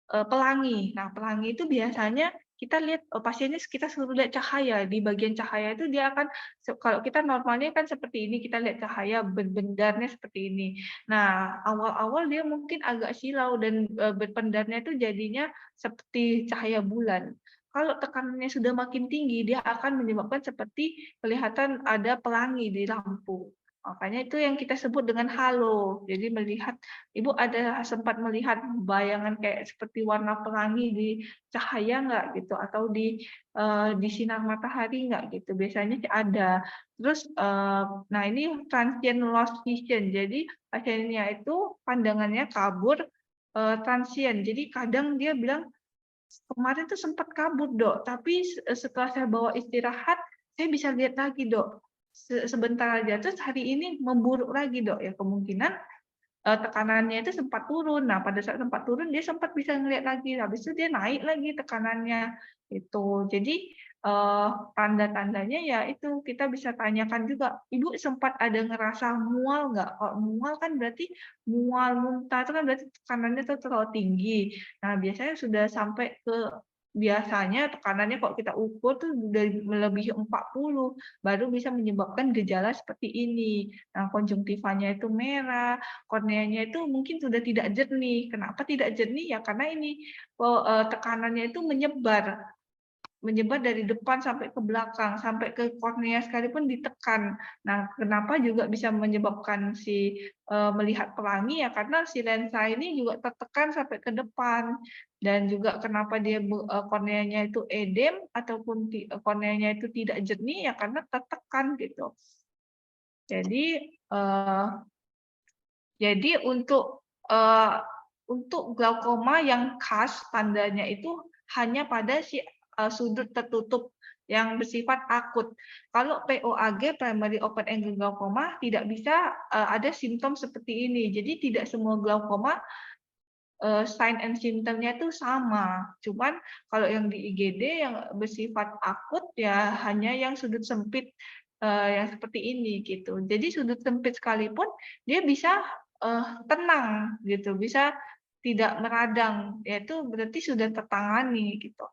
Speaker 2: pelangi. Nah, pelangi itu biasanya kita lihat pasiennya kita suruh lihat cahaya. Di bagian cahaya itu dia akan kalau kita normalnya kan seperti ini, kita lihat cahaya berpendarnya seperti ini. Nah, awal-awal dia mungkin agak silau dan berpendarnya itu jadinya seperti cahaya bulan. Kalau tekanannya sudah makin tinggi, dia akan menyebabkan seperti kelihatan ada pelangi di lampu. Makanya itu yang kita sebut dengan halo. Jadi melihat, Ibu ada sempat melihat bayangan kayak seperti warna pelangi di cahaya nggak gitu, atau di sinar matahari nggak gitu? Biasanya sih ada. Terus, nah ini transient loss vision. Jadi pasiennya itu pandangannya kabur, transient. Jadi kadang dia bilang, kemarin tuh sempat kabur dok, tapi setelah saya bawa istirahat, saya bisa lihat lagi dok. Sebentar aja, terus hari ini memburuk lagi dok ya, kemungkinan tekanannya itu sempat turun. Nah, pada saat sempat turun dia sempat bisa ngelihat lagi, habis itu dia naik lagi tekanannya, itu. Jadi, tanda-tandanya ya itu kita bisa tanyakan juga, "Ibu sempat ada ngerasa mual nggak?" Kalau mual kan berarti mual, muntah itu kan berarti tekanannya tuh terlalu tinggi. Nah, biasanya sudah sampai ke biasanya tekanannya kalau kita ukur tuh udah melebihi 40, baru bisa menyebabkan gejala seperti ini. Nah, konjungtivanya itu merah, korneanya itu mungkin sudah tidak jernih. Kenapa tidak jernih? Ya karena ini tekanannya itu menyebar dari depan sampai ke belakang, sampai ke kornea sekalipun ditekan. Nah, kenapa juga bisa menyebabkan melihat pelangi ya karena si lensa ini juga tertekan sampai ke depan. Dan juga kenapa dia korneanya itu edem ataupun korneanya itu tidak jernih ya karena tertekan gitu. Jadi untuk glaukoma yang khas tandanya itu hanya pada sudut tertutup yang bersifat akut. Kalau POAG (primary open angle glaucoma) tidak bisa ada simptom seperti ini. Jadi tidak semua glaukoma sign and symptom-nya itu sama. Cuman kalau yang di IGD yang bersifat akut ya hanya yang sudut sempit yang seperti ini gitu. Jadi sudut sempit sekalipun dia bisa tenang gitu, bisa tidak meradang, ya itu berarti sudah tertangani gitu.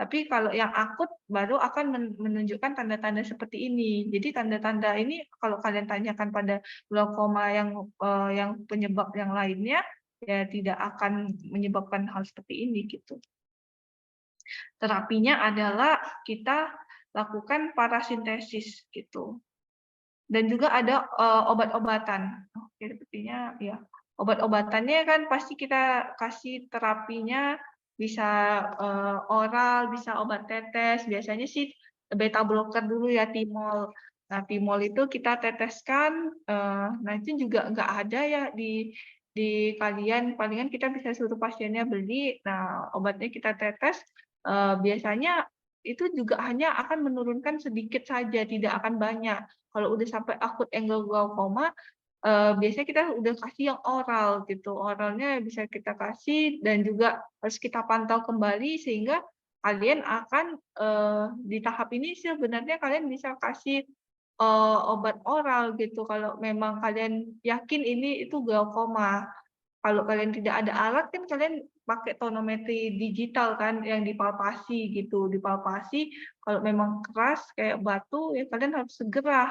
Speaker 2: Tapi kalau yang akut baru akan menunjukkan tanda-tanda seperti ini. Jadi tanda-tanda ini kalau kalian tanyakan pada glaukoma yang penyebab yang lainnya, ya tidak akan menyebabkan hal seperti ini gitu. Terapinya adalah kita lakukan parasintesis gitu. Dan juga ada, obat-obatan. Oke, sepertinya ya, obat-obatannya kan pasti kita kasih terapinya bisa, oral, bisa obat tetes, biasanya sih beta bloker dulu ya, timol. Nah, timol itu kita teteskan, nah itu juga nggak ada ya di kalian, palingan kita bisa suruh pasiennya beli, nah obatnya kita tetes, biasanya itu juga hanya akan menurunkan sedikit saja, tidak akan banyak. Kalau udah sampai akut angle glaukoma, biasanya kita udah kasih yang oral gitu, oralnya bisa kita kasih dan juga harus kita pantau kembali sehingga kalian akan, di tahap ini sebenarnya kalian bisa kasih, obat oral gitu kalau memang kalian yakin ini itu glaukoma. Kalau kalian tidak ada alat kan kalian pakai tonometri digital kan yang dipalpasi gitu, dipalpasi kalau memang keras kayak batu ya kalian harus segera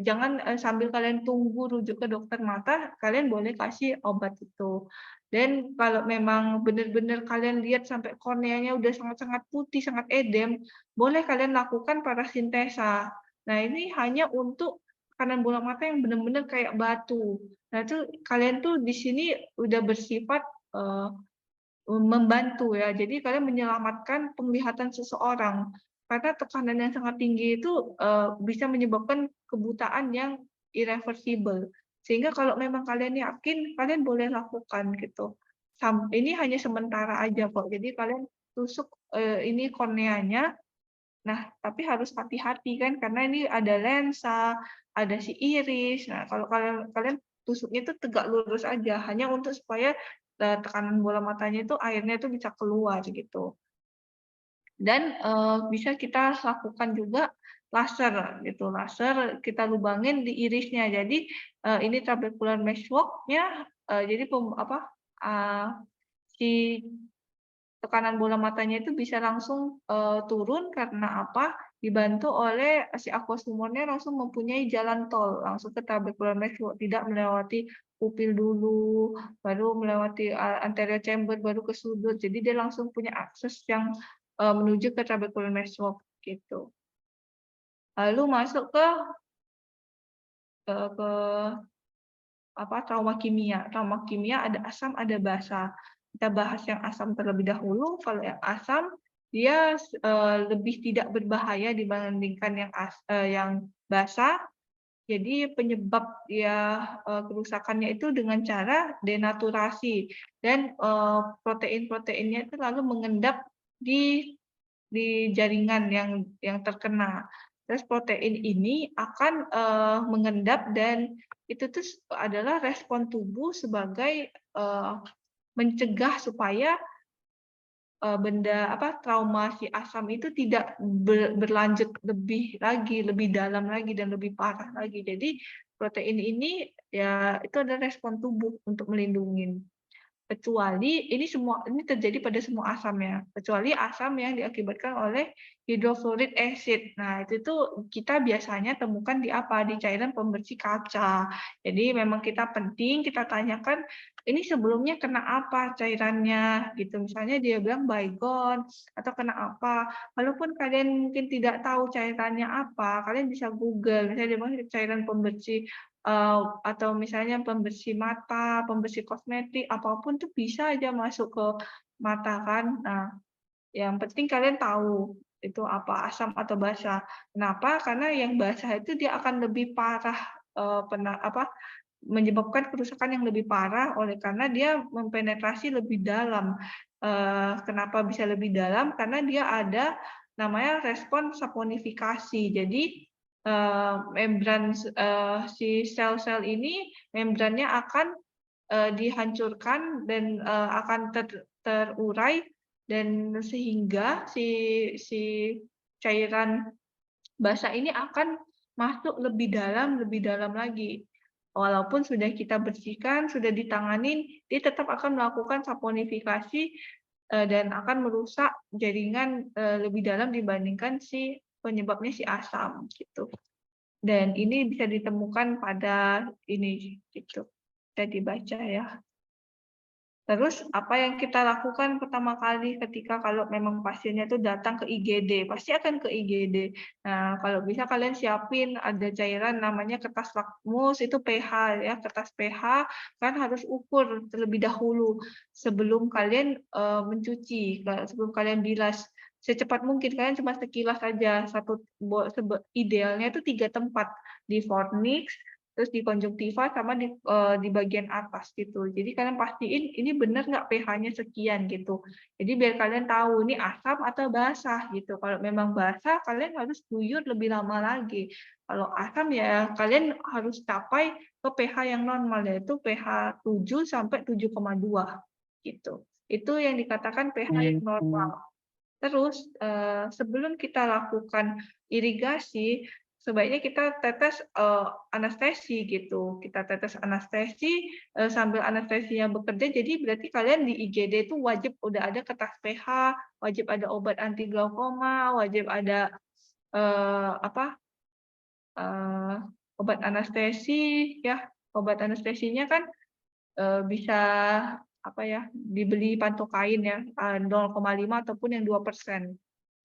Speaker 2: jangan, sambil kalian tunggu rujuk ke dokter mata, kalian boleh kasih obat itu. Dan kalau memang benar-benar kalian lihat sampai korneanya udah sangat-sangat putih, sangat edem, boleh kalian lakukan parasintesa. Nah, ini hanya untuk kanan bola mata yang benar-benar kayak batu. Nah, itu kalian tuh di sini udah bersifat, eee, membantu ya. Jadi kalian menyelamatkan penglihatan seseorang. Karena tekanan yang sangat tinggi itu, bisa menyebabkan kebutaan yang irreversible. Sehingga kalau memang kalian yakin, kalian boleh lakukan gitu. Ini hanya sementara aja kok. Jadi kalian tusuk, ini korneanya. Nah, tapi harus hati-hati kan karena ini ada lensa, ada si iris. Nah, kalau kalian kalian tusuknya itu tegak lurus aja, hanya untuk supaya, tekanan bola matanya itu airnya itu bisa keluar gitu. Dan, bisa kita lakukan juga laser gitu, laser kita lubangin di irisnya. Jadi, ini trabecular meshwork-nya, jadi si tekanan bola matanya itu bisa langsung, turun karena apa, dibantu oleh si aqueous humornya langsung mempunyai jalan tol, langsung ke trabecular meshwork, tidak melewati pupil dulu, baru melewati, anterior chamber, baru ke sudut. Jadi dia langsung punya akses yang, menuju ke trabecular meshwork, gitu. Lalu masuk ke trauma kimia. Trauma kimia ada asam, ada basa. Kita bahas yang asam terlebih dahulu. Kalau yang asam, dia lebih tidak berbahaya dibandingkan yang basa. Jadi penyebab dia kerusakannya itu dengan cara denaturasi dan protein-proteinnya itu lalu mengendap di jaringan yang terkena. Terus protein ini akan, mengendap dan itu tuh adalah respon tubuh sebagai, mencegah supaya, trauma si asam itu tidak berlanjut lebih dalam lagi dan lebih parah lagi. Jadi protein ini ya itu adalah respon tubuh untuk melindungi. Kecuali ini terjadi pada semua asam ya, kecuali asam yang diakibatkan oleh hidrofluorid acid. Nah, itu tuh kita biasanya temukan di apa? Di cairan pembersih kaca. Jadi memang penting kita tanyakan, "Ini sebelumnya kena apa cairannya?" Gitu. Misalnya dia bilang Baygon atau kena apa. Walaupun kalian mungkin tidak tahu cairannya apa, kalian bisa Google, misalnya dia bilang cairan pembersih atau misalnya pembersih mata, pembersih kosmetik, apapun tuh bisa aja masuk ke mata kan. Nah, yang penting kalian tahu itu apa, asam atau basa. Kenapa? Karena yang basa itu dia akan lebih parah, menyebabkan kerusakan yang lebih parah oleh karena dia mempenetrasi lebih dalam. Kenapa bisa lebih dalam? Karena dia ada namanya respon saponifikasi. Jadi membran si sel-sel ini membrannya akan dihancurkan dan akan terurai dan sehingga si cairan basah ini akan masuk lebih dalam lagi. Walaupun sudah kita bersihkan, sudah ditanganin, dia tetap akan melakukan saponifikasi dan akan merusak jaringan lebih dalam dibandingkan si penyebabnya si asam gitu. Dan ini bisa ditemukan pada ini gitu. Bisa dibaca ya. Terus apa yang kita lakukan pertama kali ketika kalau memang pasiennya itu datang ke IGD, pasti akan ke IGD. Nah, kalau bisa kalian siapin ada cairan namanya kertas lakmus, itu pH ya, kertas pH kan harus ukur terlebih dahulu sebelum kalian mencuci, sebelum kalian bilas. Secepat mungkin kalian cuma sekilas saja, idealnya itu 3 tempat di fornix, terus di konjungtiva sama di bagian atas gitu. Jadi kalian pastiin ini benar nggak pH-nya sekian gitu. Jadi biar kalian tahu ini asam atau basah gitu. Kalau memang basah kalian harus guyur lebih lama lagi. Kalau asam ya kalian harus capai ke pH yang normal yaitu pH 7 sampai 7,2 gitu. Itu yang dikatakan pH yang normal. Terus sebelum kita lakukan irigasi, sebaiknya kita tetes anestesi gitu. Kita tetes anestesi sambil anestesinya bekerja. Jadi berarti kalian di IGD itu wajib udah ada kertas pH, wajib ada obat anti glaukoma, wajib ada apa obat anestesi ya. Obat anestesinya kan bisa apa ya dibeli pantokain ya 0,5 ataupun yang 2%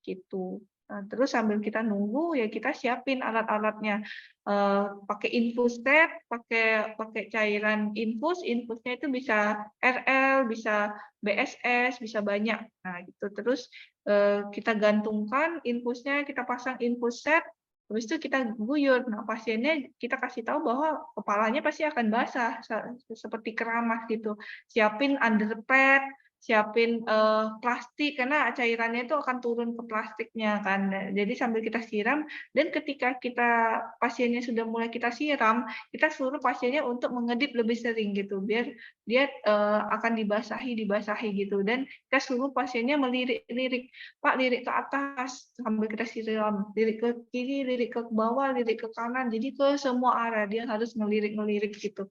Speaker 2: gitu. Nah, terus sambil kita nunggu ya kita siapin alat-alatnya. Pakai infus set, pakai pakai cairan infus, infusnya itu bisa RL, bisa BSS, bisa banyak. Nah, gitu. Terus kita gantungkan infusnya, kita pasang infus set, habis itu kita guyur. Nah, pasiennya kita kasih tahu bahwa kepalanya pasti akan basah seperti keramas gitu. Siapin underpad, siapin plastik karena cairannya itu akan turun ke plastiknya kan. Jadi sambil kita siram dan ketika pasiennya sudah mulai kita siram, kita suruh pasiennya untuk mengedip lebih sering gitu biar dia akan dibasahi gitu dan kita suruh pasiennya melirik-lirik, Pak lirik ke atas sambil kita siram, lirik ke kiri, lirik ke bawah, lirik ke kanan, jadi ke semua arah dia harus ngelirik-ngelirik gitu.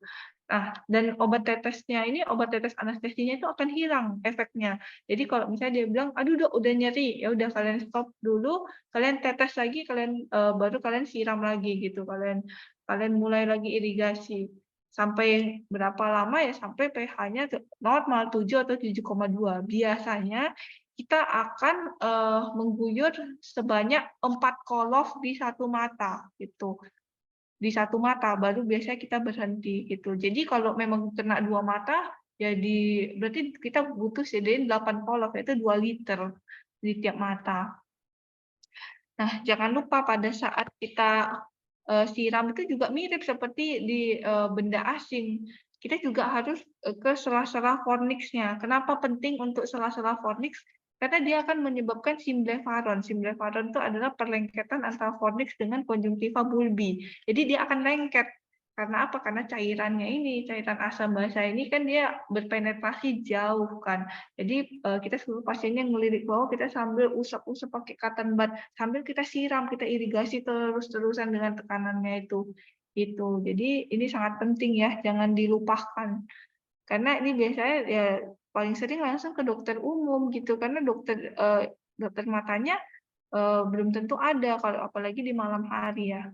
Speaker 2: Nah, dan obat tetesnya ini, obat tetes anestesinya itu akan hilang efeknya. Jadi kalau misalnya dia bilang, "Aduh Dok, udah nyeri," ya udah kalian stop dulu, kalian tetes lagi, baru kalian siram lagi gitu, kalian kalian mulai lagi irigasi. Sampai berapa lama ya, sampai pH-nya normal 7 atau 7,2. Biasanya kita akan mengguyur sebanyak 4 kolof di satu mata gitu. Di satu mata, baru biasanya kita berhenti gitu. Jadi kalau memang kena 2 mata, ya berarti kita butuh sediain 8 kolok, yaitu 2 liter di tiap mata. Nah, jangan lupa pada saat kita siram itu juga mirip seperti di benda asing. Kita juga harus ke sela-sela fornix-nya. Kenapa penting untuk sela-sela fornix? Karena dia akan menyebabkan simblefaron. Simblefaron itu adalah perlengketan antara fornix dengan konjungtiva bulbi. Jadi dia akan lengket. Karena apa? Karena cairannya ini, cairan asam basa ini kan dia berpenetrasi jauh kan. Jadi kita suruh pasiennya ngelirik bawah, kita sambil usap-usap pakai cotton bud, sambil kita siram, kita irigasi terus-terusan dengan tekanannya itu. Gitu. Jadi ini sangat penting ya, jangan dilupakan. Karena ini biasanya ya paling sering langsung ke dokter umum gitu, karena dokter matanya belum tentu ada kalau apalagi di malam hari ya.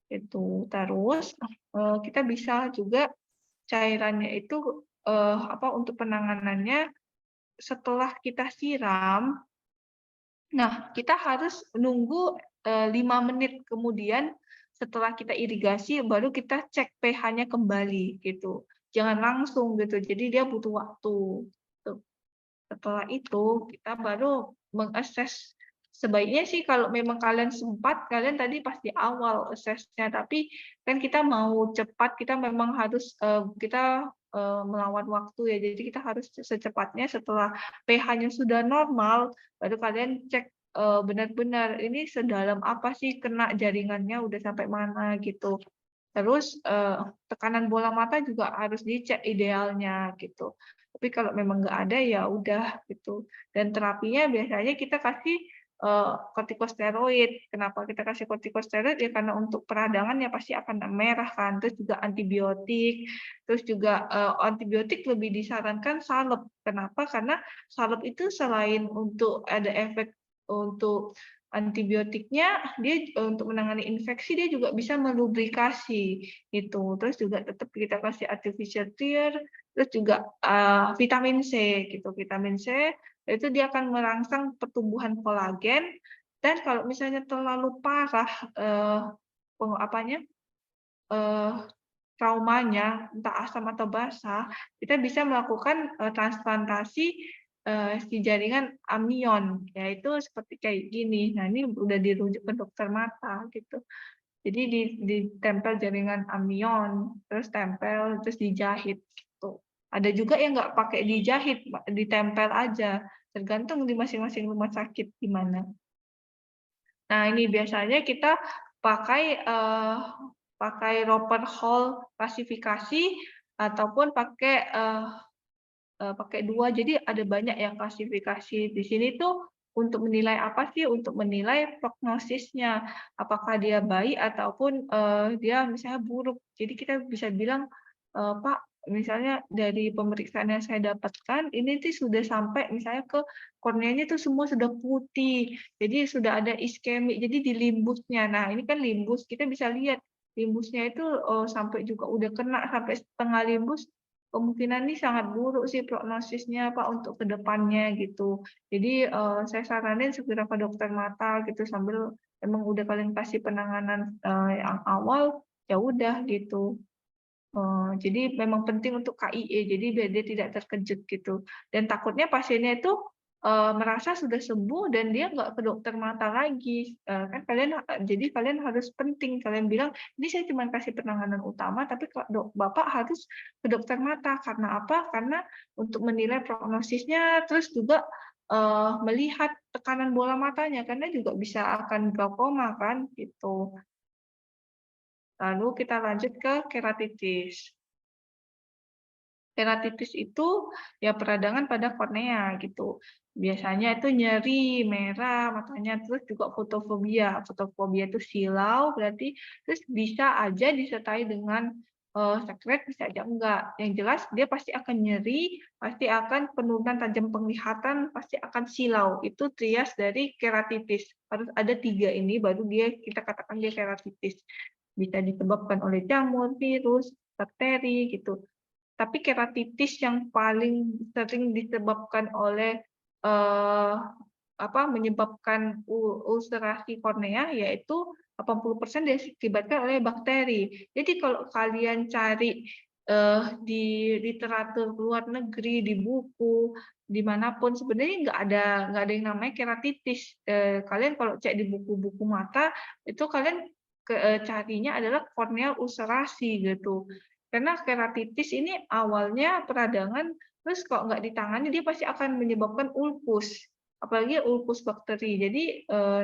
Speaker 2: Itu. Terus kita bisa juga cairannya itu untuk penanganannya setelah kita siram, nah kita harus nunggu 5 menit kemudian setelah kita irigasi baru kita cek pH-nya kembali gitu. Jangan langsung gitu. Jadi dia butuh waktu. Tuh. Setelah itu kita baru mengakses. Sebaiknya sih kalau memang kalian sempat, kalian tadi pasti awal assess-nya, tapi kan kita mau cepat, kita memang harus kita melawan waktu ya. Jadi kita harus secepatnya setelah pH-nya sudah normal, baru kalian cek benar-benar ini sedalam apa sih kena jaringannya udah sampai mana gitu. Terus tekanan bola mata juga harus dicek idealnya gitu. Tapi kalau memang nggak ada ya udah gitu. Dan terapinya biasanya kita kasih kortikosteroid. Kenapa kita kasih kortikosteroid? Ya karena untuk peradangan ya pasti akan merah kan, terus juga antibiotik, terus juga antibiotik lebih disarankan salep. Kenapa? Karena salep itu selain untuk ada efek untuk antibiotiknya, dia untuk menangani infeksi dia juga bisa melubrikasi gitu. Terus juga tetap kita kasih artificial tear, terus juga vitamin C gitu. Vitamin C itu dia akan merangsang pertumbuhan kolagen, dan kalau misalnya terlalu parah apanya traumanya, entah asam atau basah, kita bisa melakukan transplantasi si jaringan amnion, yaitu seperti kayak gini. Nah, ini udah dirujuk ke dokter mata gitu. Jadi ditempel jaringan amnion, terus tempel, terus dijahit gitu. Ada juga yang nggak pakai dijahit, ditempel aja, tergantung di masing-masing rumah sakit gimana. Nah, ini biasanya kita pakai pakai Roper Hall klasifikasi ataupun pakai pakai 2. Jadi ada banyak yang klasifikasi. Di sini tuh untuk menilai apa sih? Untuk menilai prognosisnya, apakah dia baik ataupun dia misalnya buruk. Jadi kita bisa bilang, "Pak, misalnya dari pemeriksaan yang saya dapatkan, ini tuh sudah sampai misalnya ke korneanya tuh semua sudah putih, jadi sudah ada iskemik, jadi di limbusnya." Nah, ini kan limbus, kita bisa lihat limbusnya itu sampai juga udah kena sampai setengah limbus, kemungkinan ini sangat buruk sih prognosisnya Pak untuk ke depannya gitu. Jadi saya saranin segera ke dokter mata gitu, sambil emang udah kalian kasih penanganan yang awal, ya udah gitu. Jadi memang penting untuk KIE, jadi biar dia tidak terkejut gitu. Dan takutnya pasiennya itu merasa sudah sembuh dan dia nggak ke dokter mata lagi. Kan jadi kalian harus penting kalian bilang, "Ini saya cuma kasih penanganan utama, tapi Bapak harus ke dokter mata." Karena apa? Karena untuk menilai prognosisnya, terus juga melihat tekanan bola matanya, karena juga bisa akan glaukoma kan, gitu. Lalu kita lanjut ke keratitis. Keratitis itu ya peradangan pada kornea gitu. Biasanya itu nyeri, merah matanya, terus juga fotofobia. Fotofobia itu silau berarti, terus bisa aja disertai dengan sekret, bisa aja enggak. Yang jelas dia pasti akan nyeri, pasti akan penurunan tajam penglihatan, pasti akan silau. Itu trias dari keratitis. Harus ada 3 ini baru kita katakan dia keratitis. Bisa disebabkan oleh jamur, virus, bakteri gitu. Tapi keratitis yang paling sering disebabkan oleh menyebabkan ulcerasi kornea, yaitu 80% diakibatkan oleh bakteri. Jadi kalau kalian cari di literatur luar negeri, di buku, dimanapun sebenarnya nggak ada yang namanya keratitis. Kalian kalau cek di buku-buku mata itu kalian carinya adalah corneal ulcerasi gitu. Karena keratitis ini awalnya peradangan, terus kalau nggak ditangani dia pasti akan menyebabkan ulkus, apalagi ulkus bakteri. Jadi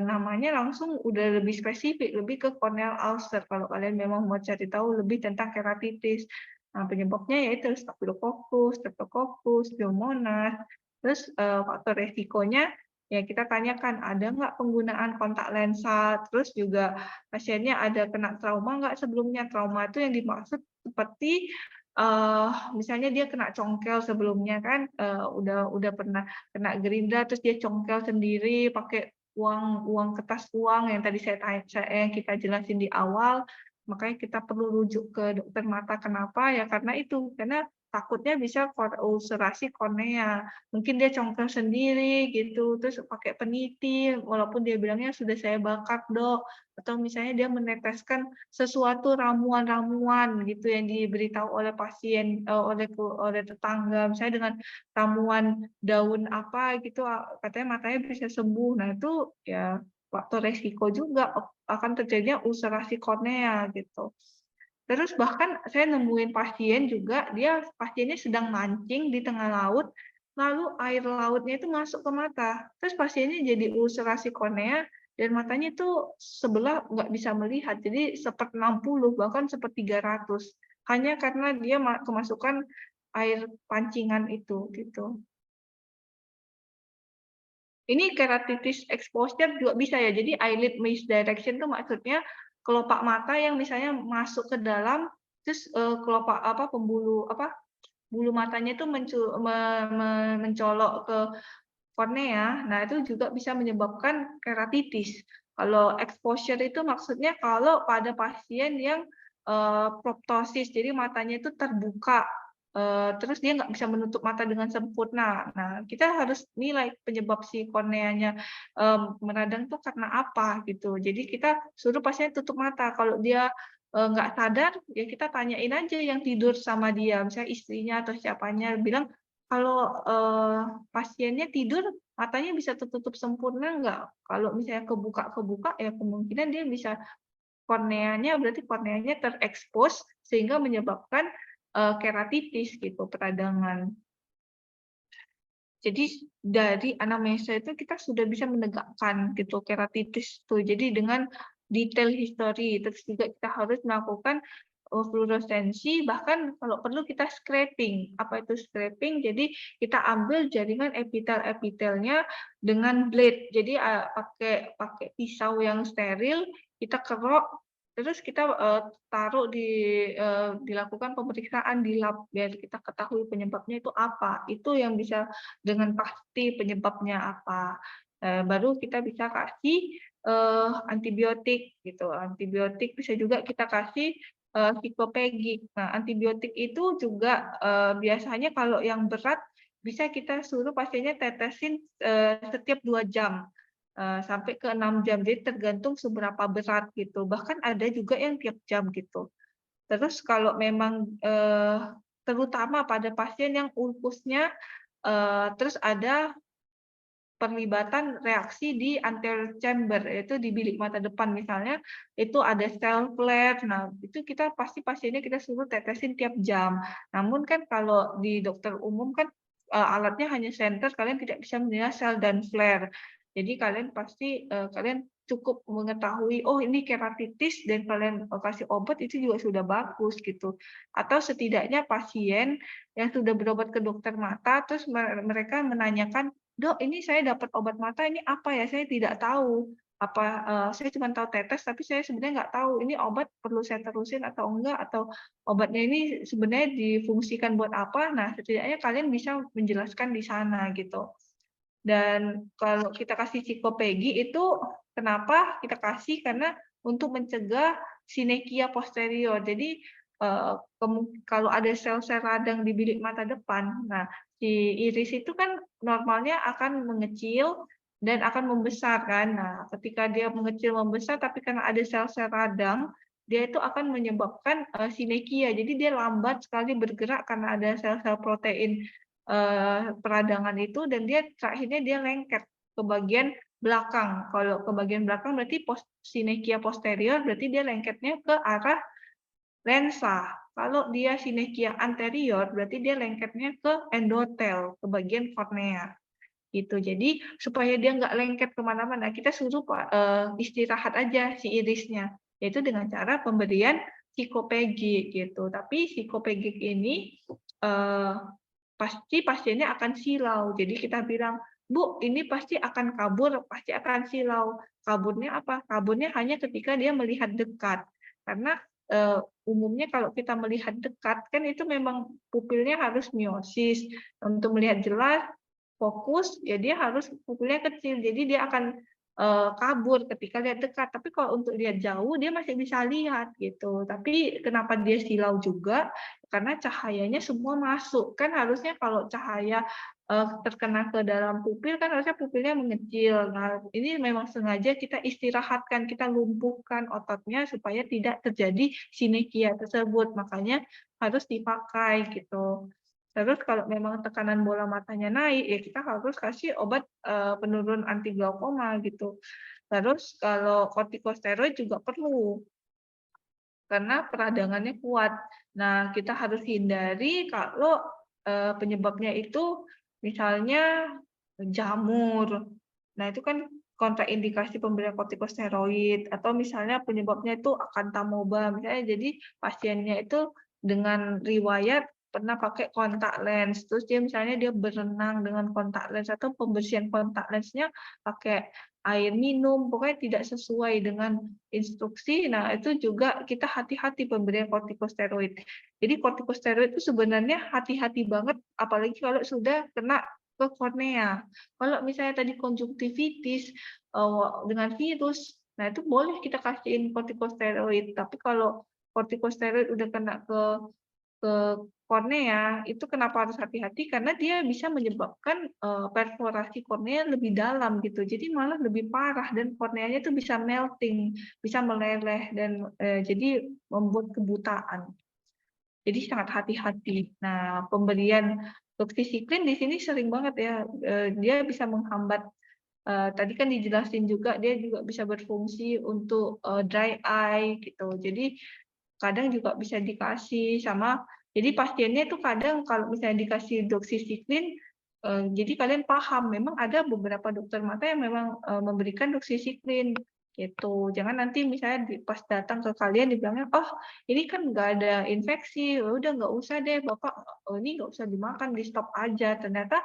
Speaker 2: namanya langsung udah lebih spesifik, lebih ke corneal ulcer kalau kalian memang mau cari tahu lebih tentang keratitis. Nah, penyebabnya yaitu Staphylococcus, Streptococcus, Pseudomonas. Terus faktor resikonya ya kita tanyakan ada nggak penggunaan kontak lensa, terus juga pasiennya ada kena trauma nggak sebelumnya. Trauma itu yang dimaksud seperti misalnya dia kena congkel sebelumnya kan, udah pernah kena gerindra terus dia congkel sendiri pakai uang kertas uang yang tadi yang kita jelasin di awal, makanya kita perlu rujuk ke dokter mata. Kenapa? Ya karena itu, karena takutnya bisa ulcerasi kornea. Mungkin dia congkel sendiri gitu, terus pakai peniti, walaupun dia bilangnya sudah saya bakar Dok, atau misalnya dia meneteskan sesuatu ramuan-ramuan gitu yang diberitahu oleh pasien, oleh tetangga, misalnya dengan ramuan daun apa gitu, katanya matanya bisa sembuh. Nah itu ya faktor resiko juga akan terjadinya ulcerasi kornea gitu. Terus bahkan saya nemuin pasien juga, pasiennya sedang mancing di tengah laut, lalu air lautnya itu masuk ke mata. Terus pasiennya jadi ulcerasi kornea dan matanya itu sebelah nggak bisa melihat, jadi 1/60 bahkan 1/300 hanya karena dia kemasukan air pancingan itu gitu. Ini keratitis exposure juga bisa ya. Jadi eyelid misdirection itu maksudnya kelopak mata yang misalnya masuk ke dalam, terus kelopak bulu matanya itu mencolok ke kornea. Nah, itu juga bisa menyebabkan keratitis. Kalau exposure itu maksudnya kalau pada pasien yang proptosis, jadi matanya itu terbuka, terus dia nggak bisa menutup mata dengan sempurna. Nah, kita harus nilai penyebab si korneanya meradang itu karena apa gitu. Jadi kita suruh pasien tutup mata. Kalau dia nggak sadar, ya kita tanyain aja yang tidur sama dia, misalnya istrinya atau siapanya, bilang, "Kalau pasiennya tidur, matanya bisa tertutup sempurna nggak?" Kalau misalnya kebuka-kebuka, ya kemungkinan dia bisa berarti korneanya terekspos sehingga menyebabkan keratitis gitu, peradangan. Jadi dari anamnesa itu kita sudah bisa menegakkan gitu keratitis tuh. Jadi dengan detail history, terus juga kita harus melakukan fluoresensi, bahkan kalau perlu kita scraping. Apa itu scraping? Jadi kita ambil jaringan epitel-epitelnya dengan blade. Jadi pakai pakai pisau yang steril, kita kerok, terus kita taruh dilakukan pemeriksaan di lab biar kita ketahui penyebabnya itu apa. Itu yang bisa dengan pasti penyebabnya apa. Baru kita bisa kasih antibiotik gitu. Antibiotik bisa juga kita kasih psikopegi. Nah, antibiotik itu juga biasanya kalau yang berat bisa kita suruh pasiennya tetesin setiap 2 jam sampai ke 6 jam. Jadi tergantung seberapa berat gitu. Bahkan ada juga yang tiap jam gitu. Terus kalau memang terutama pada pasien yang ulkusnya terus ada perlibatan reaksi di anterior chamber, yaitu di bilik mata depan misalnya, itu ada sel flare. Nah, itu kita pasti pasiennya kita suruh tetesin tiap jam. Namun kan kalau di dokter umum kan alatnya hanya senter, kalian tidak bisa menilai sel dan flare. Jadi kalian pasti kalian cukup mengetahui, oh ini keratitis dan kalian kasih obat itu juga sudah bagus gitu. Atau setidaknya pasien yang sudah berobat ke dokter mata, terus mereka menanyakan, "Dok, ini saya dapat obat mata, ini apa ya? Saya tidak tahu. Apa, saya cuma tahu tetes, tapi saya sebenarnya nggak tahu ini obat perlu saya terusin atau enggak, atau obatnya ini sebenarnya difungsikan buat apa?" Nah, setidaknya kalian bisa menjelaskan di sana gitu. Dan kalau kita kasih psikopegi itu kenapa kita kasih, karena untuk mencegah sinekia posterior. Jadi, kalau ada sel-sel radang di bilik mata depan, nah si iris itu kan normalnya akan mengecil dan akan membesar kan. Nah, ketika dia mengecil membesar tapi karena ada sel-sel radang, dia itu akan menyebabkan sinekia. Jadi dia lambat sekali bergerak karena ada sel-sel protein peradangan itu, dan dia akhirnya dia lengket ke bagian belakang. Kalau ke bagian belakang berarti sinekia posterior, berarti dia lengketnya ke arah lensa. Kalau dia sinekia anterior, berarti dia lengketnya ke endotel, ke bagian kornea. Gitu. Jadi supaya dia nggak lengket kemana-mana, kita suruh istirahat aja si irisnya, yaitu dengan cara pemberian psikopegi gitu. Tapi psikopegi ini pasti pasiennya akan silau. Jadi kita bilang, "Bu, ini pasti akan kabur, pasti akan silau." Kaburnya apa? Kaburnya hanya ketika dia melihat dekat. Karena umumnya kalau kita melihat dekat kan itu memang pupilnya harus miosis. Untuk melihat jelas, fokus, ya dia harus pupilnya kecil. Jadi dia akan kabur ketika lihat dekat. Tapi kalau untuk lihat jauh dia masih bisa lihat gitu. Tapi kenapa dia silau juga? Karena cahayanya semua masuk. Kan harusnya kalau cahaya terkena ke dalam pupil kan harusnya pupilnya mengecil. Nah, ini memang sengaja kita istirahatkan, kita lumpuhkan ototnya supaya tidak terjadi sinekia tersebut. Makanya harus dipakai gitu. Terus kalau memang tekanan bola matanya naik, ya kita harus kasih obat penurun anti glaukoma gitu. Terus kalau kortikosteroid juga perlu, karena peradangannya kuat. Nah, kita harus hindari kalau penyebabnya itu misalnya jamur. Nah, itu kan kontraindikasi pemberian kortikosteroid, atau misalnya penyebabnya itu akantamoeba, misalnya jadi pasiennya itu dengan riwayat pernah pakai kontak lens, terus dia misalnya dia berenang dengan kontak lens atau pembersihan kontak lensnya pakai air minum, pokoknya tidak sesuai dengan instruksi. Nah, itu juga kita hati-hati pemberian kortikosteroid. Jadi kortikosteroid itu sebenarnya hati-hati banget, apalagi kalau sudah kena ke kornea. Kalau misalnya tadi konjungtivitis dengan virus, nah itu boleh kita kasihin kortikosteroid. Tapi kalau kortikosteroid udah kena ke kornea, itu kenapa harus hati-hati? Karena dia bisa menyebabkan perforasi kornea lebih dalam gitu. Jadi malah lebih parah dan korneanya itu bisa melting, bisa meleleh dan jadi membuat kebutaan. Jadi sangat hati-hati. Nah, pemberian doksisiklin di sini sering banget ya, dia bisa menghambat, tadi kan dijelasin juga dia juga bisa berfungsi untuk dry eye gitu. Jadi kadang juga bisa dikasih sama, jadi pasiennya itu kadang kalau misalnya dikasih doksisiklin, jadi kalian paham memang ada beberapa dokter mata yang memang memberikan doksisiklin gitu. Jangan nanti misalnya pas datang ke kalian dibilangnya, oh ini kan nggak ada infeksi, ya udah nggak usah deh bapak, ini nggak usah dimakan, di stop aja. Ternyata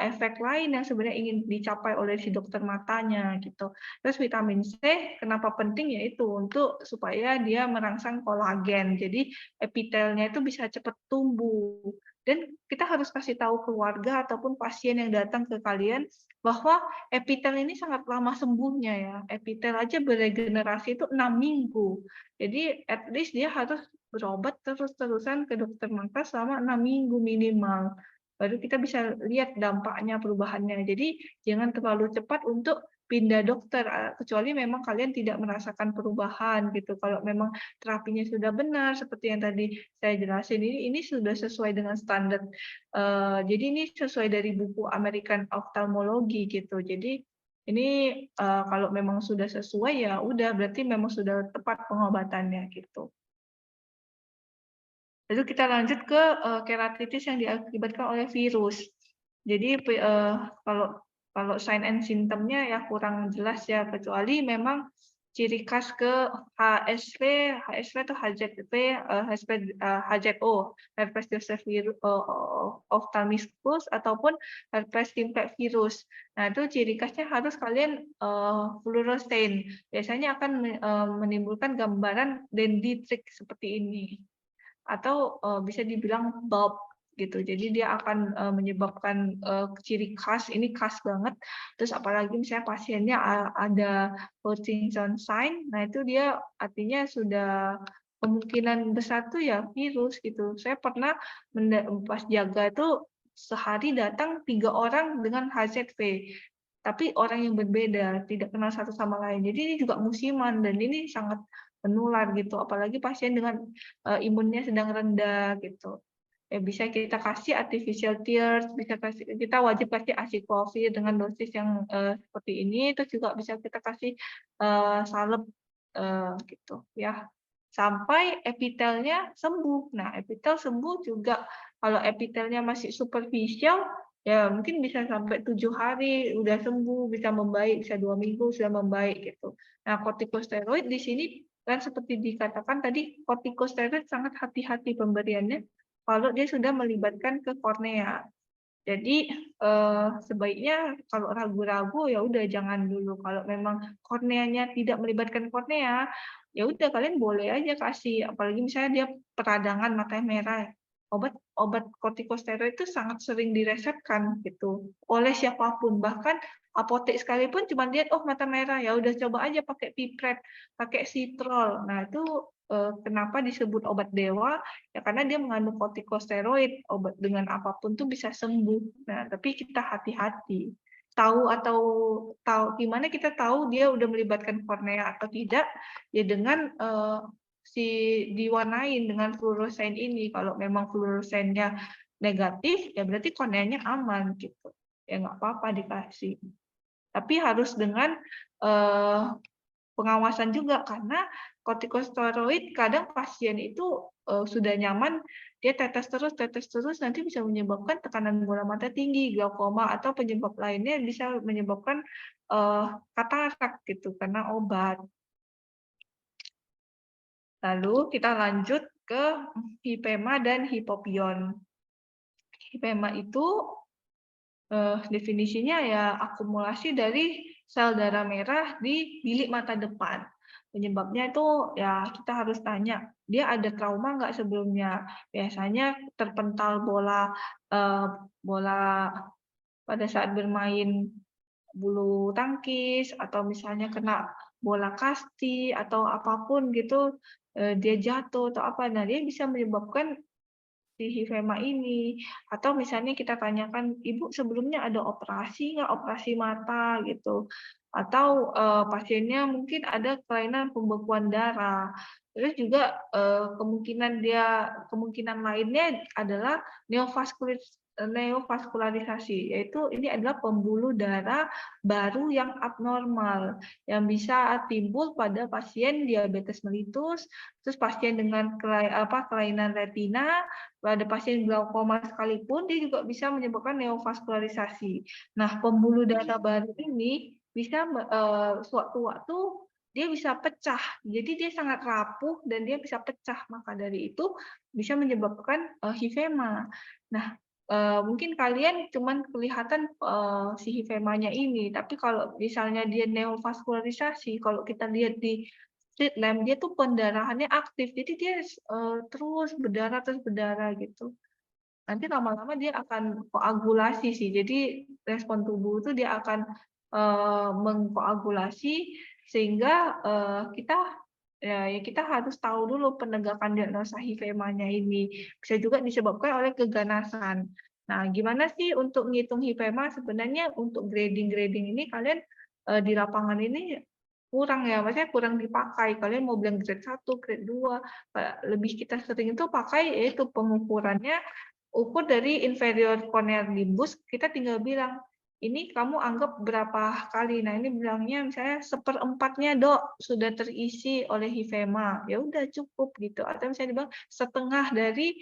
Speaker 2: efek lain yang sebenarnya ingin dicapai oleh si dokter matanya gitu. Terus vitamin C kenapa penting, yaitu untuk supaya dia merangsang kolagen. Jadi epitelnya itu bisa cepat tumbuh. Dan kita harus kasih tahu keluarga ataupun pasien yang datang ke kalian bahwa epitel ini sangat lama sembuhnya ya. Epitel aja beregenerasi itu 6 minggu. Jadi at least dia harus berobat terus-terusan ke dokter mata selama 6 minggu minimal. Baru kita bisa lihat dampaknya, perubahannya. Jadi jangan terlalu cepat untuk pindah dokter, kecuali memang kalian tidak merasakan perubahan gitu. Kalau memang terapinya sudah benar seperti yang tadi saya jelasin, ini sudah sesuai dengan standar. Jadi ini sesuai dari buku American Ophthalmology gitu. Jadi ini kalau memang sudah sesuai ya udah berarti memang sudah tepat pengobatannya gitu. Lalu kita lanjut ke keratitis yang diakibatkan oleh virus. Jadi kalau kalau sign and symptom-nya ya kurang jelas ya, kecuali memang ciri khas ke HSV, HSV atau HZV, HZO, herpes zoster virus, ophthalmicus ataupun herpes simplex virus. Nah, itu ciri khasnya harus kalian fluorescein. Biasanya akan menimbulkan gambaran dendritrik seperti ini. Atau bisa dibilang bulb gitu. Jadi dia akan menyebabkan ciri khas, ini khas banget. Terus apalagi misalnya pasiennya ada Hutchinson sign, nah itu dia artinya sudah kemungkinan besar tuh ya virus gitu. Saya pernah pas jaga itu sehari datang 3 orang dengan HZV, tapi orang yang berbeda, tidak kenal satu sama lain. Jadi ini juga musiman dan ini sangat menular gitu, apalagi pasien dengan imunnya sedang rendah gitu. Ya bisa kita kasih artificial tears, kita wajib kasih acyclovir dengan dosis yang seperti ini, terus juga bisa kita kasih salep gitu ya, sampai epitelnya sembuh. Nah, epitel sembuh juga kalau epitelnya masih superficial, ya mungkin bisa sampai 7 hari udah sembuh, bisa membaik, bisa 2 minggu sudah membaik gitu. Nah, kortikosteroid di sini kan seperti dikatakan tadi, kortikosteroid sangat hati-hati pemberiannya kalau dia sudah melibatkan ke kornea. Jadi sebaiknya kalau ragu-ragu ya udah jangan dulu. Kalau memang korneanya tidak melibatkan kornea, ya udah kalian boleh aja kasih. Apalagi misalnya dia peradangan matanya merah. Obat kortikosteroid itu sangat sering diresepkan gitu oleh siapapun. Bahkan apotek sekalipun cuma lihat oh mata merah, ya udah coba aja pakai pipret, pakai sitrol. Nah, itu kenapa disebut obat dewa? Ya karena dia mengandung kortikosteroid, obat dengan apapun tuh bisa sembuh. Nah, tapi kita hati-hati. Tahu gimana kita tahu dia udah melibatkan kornea atau tidak? Ya dengan diwarnain dengan fluoresen ini. Kalau memang fluoresennya negatif, ya berarti korneanya aman gitu. Ya nggak apa-apa dikasih. Tapi harus dengan pengawasan juga karena kortikosteroid kadang pasien itu sudah nyaman dia tetes terus nanti bisa menyebabkan tekanan bola mata tinggi, glaukoma atau penyebab lainnya bisa menyebabkan katarak gitu karena obat. Lalu kita lanjut ke hipema dan hipopion. Hipema itu definisinya ya akumulasi dari sel darah merah di bilik mata depan. Penyebabnya itu ya kita harus tanya, dia ada trauma nggak sebelumnya? Biasanya terpental bola pada saat bermain bulu tangkis atau misalnya kena bola kasti atau apapun gitu, dia jatuh atau apa. Nah, dia bisa menyebabkan si hifema ini. Atau misalnya kita tanyakan, "Ibu sebelumnya ada operasi nggak? Operasi mata?" Gitu. Atau, pasiennya mungkin ada kelainan pembekuan darah. Terus juga, kemungkinan lainnya adalah neovaskularisasi, yaitu ini adalah pembuluh darah baru yang abnormal, yang bisa timbul pada pasien diabetes mellitus, terus pasien dengan kelainan retina, pada pasien glaukoma sekalipun, dia juga bisa menyebabkan neovaskularisasi. Nah, pembuluh darah baru ini bisa sewaktu-waktu dia bisa pecah. Jadi dia sangat rapuh dan dia bisa pecah. Maka dari itu bisa menyebabkan hifema. Nah, mungkin kalian cuman kelihatan si hifemanya ini, tapi kalau misalnya dia neovaskularisasi, kalau kita lihat di slit lamp, dia tuh pendarahannya aktif. Jadi dia terus berdarah gitu. Nanti lama-lama dia akan koagulasi sih. Jadi respon tubuh itu dia akan mengkoagulasi sehingga kita harus tahu dulu penegakan diagnosa hifemanya ini. Bisa juga disebabkan oleh keganasan. Nah, gimana sih untuk ngitung hifema? Sebenarnya untuk grading-grading ini kalian di lapangan ini kurang ya, maksudnya kurang dipakai. Kalian mau bilang grade 1, grade 2, lebih kita sering itu pakai yaitu pengukurannya ukur dari inferior corneal nimbus, kita tinggal bilang, ini kamu anggap berapa kali. Nah, ini bilangnya misalnya 1/4-nya, Dok, sudah terisi oleh hifema. Ya udah cukup gitu. Atau misalnya dibilang setengah dari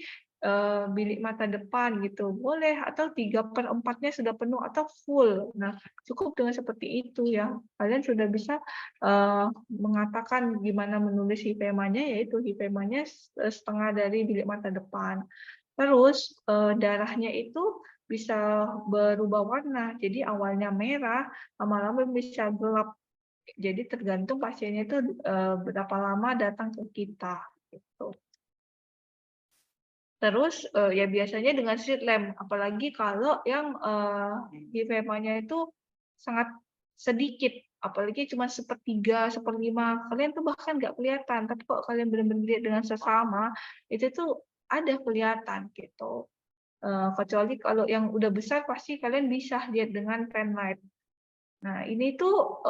Speaker 2: bilik mata depan gitu. Boleh atau 3/4-nya sudah penuh atau full. Nah, cukup dengan seperti itu ya. Kalian sudah bisa mengatakan gimana menulis hifemanya, yaitu hifemanya setengah dari bilik mata depan. Terus, darahnya itu bisa berubah warna, jadi awalnya merah, lama-lama bisa gelap. Jadi tergantung pasiennya itu, berapa lama datang ke kita, gitu. Terus, ya biasanya dengan slit lamp, apalagi kalau yang, hifemanya itu sangat sedikit, apalagi cuma 1/3, 1/5, kalian tuh bahkan nggak kelihatan, tapi kalau kalian benar-benar lihat dengan seksama, itu tuh ada kelihatan, gitu. Kecuali kalau yang udah besar pasti kalian bisa lihat dengan penlight. Nah, ini tuh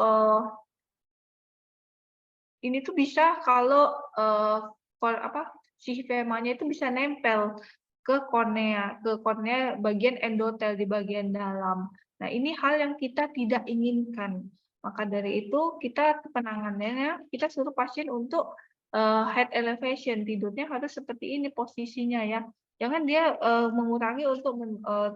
Speaker 2: bisa kalau, si hifemanya itu bisa nempel ke kornea bagian endotel di bagian dalam. Nah, ini hal yang kita tidak inginkan. Maka dari itu kita penanganannya, kita suruh pasien untuk, head elevation, tidurnya harus seperti ini posisinya ya. Jangan dia, mengurangi untuk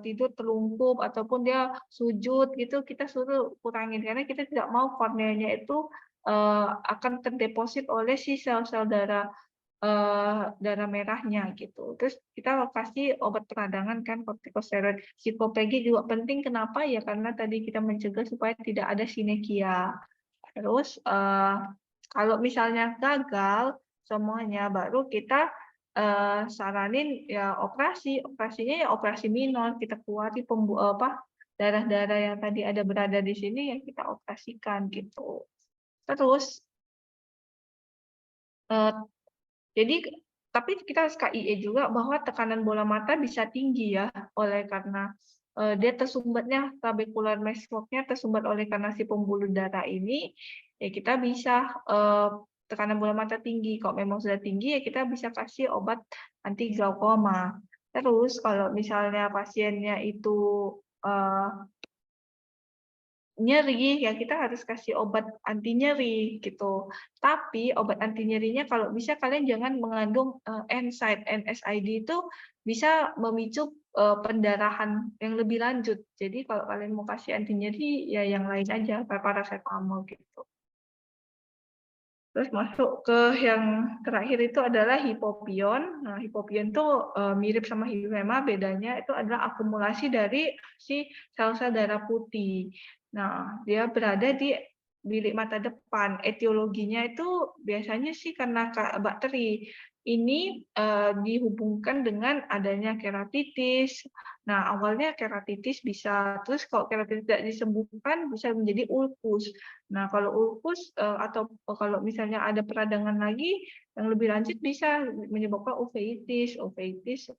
Speaker 2: tidur telungkup ataupun dia sujud gitu, kita suruh kurangin, karena kita tidak mau korneanya itu akan terdeposit oleh si sel-sel darah merahnya gitu. Terus kita kasih obat peradangan kan kortikosteroid. Psikopegi juga penting kenapa? Ya karena tadi kita mencegah supaya tidak ada sinekia. Terus, kalau misalnya gagal semuanya baru kita, saranin ya operasi. Operasinya ya operasi minor, kita keluarin darah-darah yang tadi berada di sini yang kita operasikan gitu. Terus, eee, jadi tapi kita harus KIE juga bahwa tekanan bola mata bisa tinggi ya, oleh karena, dia tersumbatnya trabecular max-lock-nya tersumbat oleh karena si pembuluh darah ini, ya kita bisa, tekanan bola mata tinggi. Kalau memang sudah tinggi, ya kita bisa kasih obat anti glaukoma. Terus kalau misalnya pasiennya itu, eee nyeri, ya kita harus kasih obat anti nyeri gitu. Tapi obat anti nyerinya kalau bisa kalian jangan mengandung, NSAID. NSAID itu bisa memicu, pendarahan yang lebih lanjut. Jadi kalau kalian mau kasih anti nyeri, ya yang lain aja, kayak paracetamol gitu. Terus masuk ke yang terakhir itu adalah hipopion. Nah, hipopion itu mirip sama hipema, bedanya itu adalah akumulasi dari si sel-sel darah putih. Nah, dia berada di bilik mata depan. Etiologinya itu biasanya sih karena bakteri. Ini dihubungkan dengan adanya keratitis. Nah, awalnya keratitis bisa, terus kalau keratitis tidak disembuhkan bisa menjadi ulkus. Nah, kalau ulkus atau kalau misalnya ada peradangan lagi yang lebih lanjut bisa menyebabkan uveitis.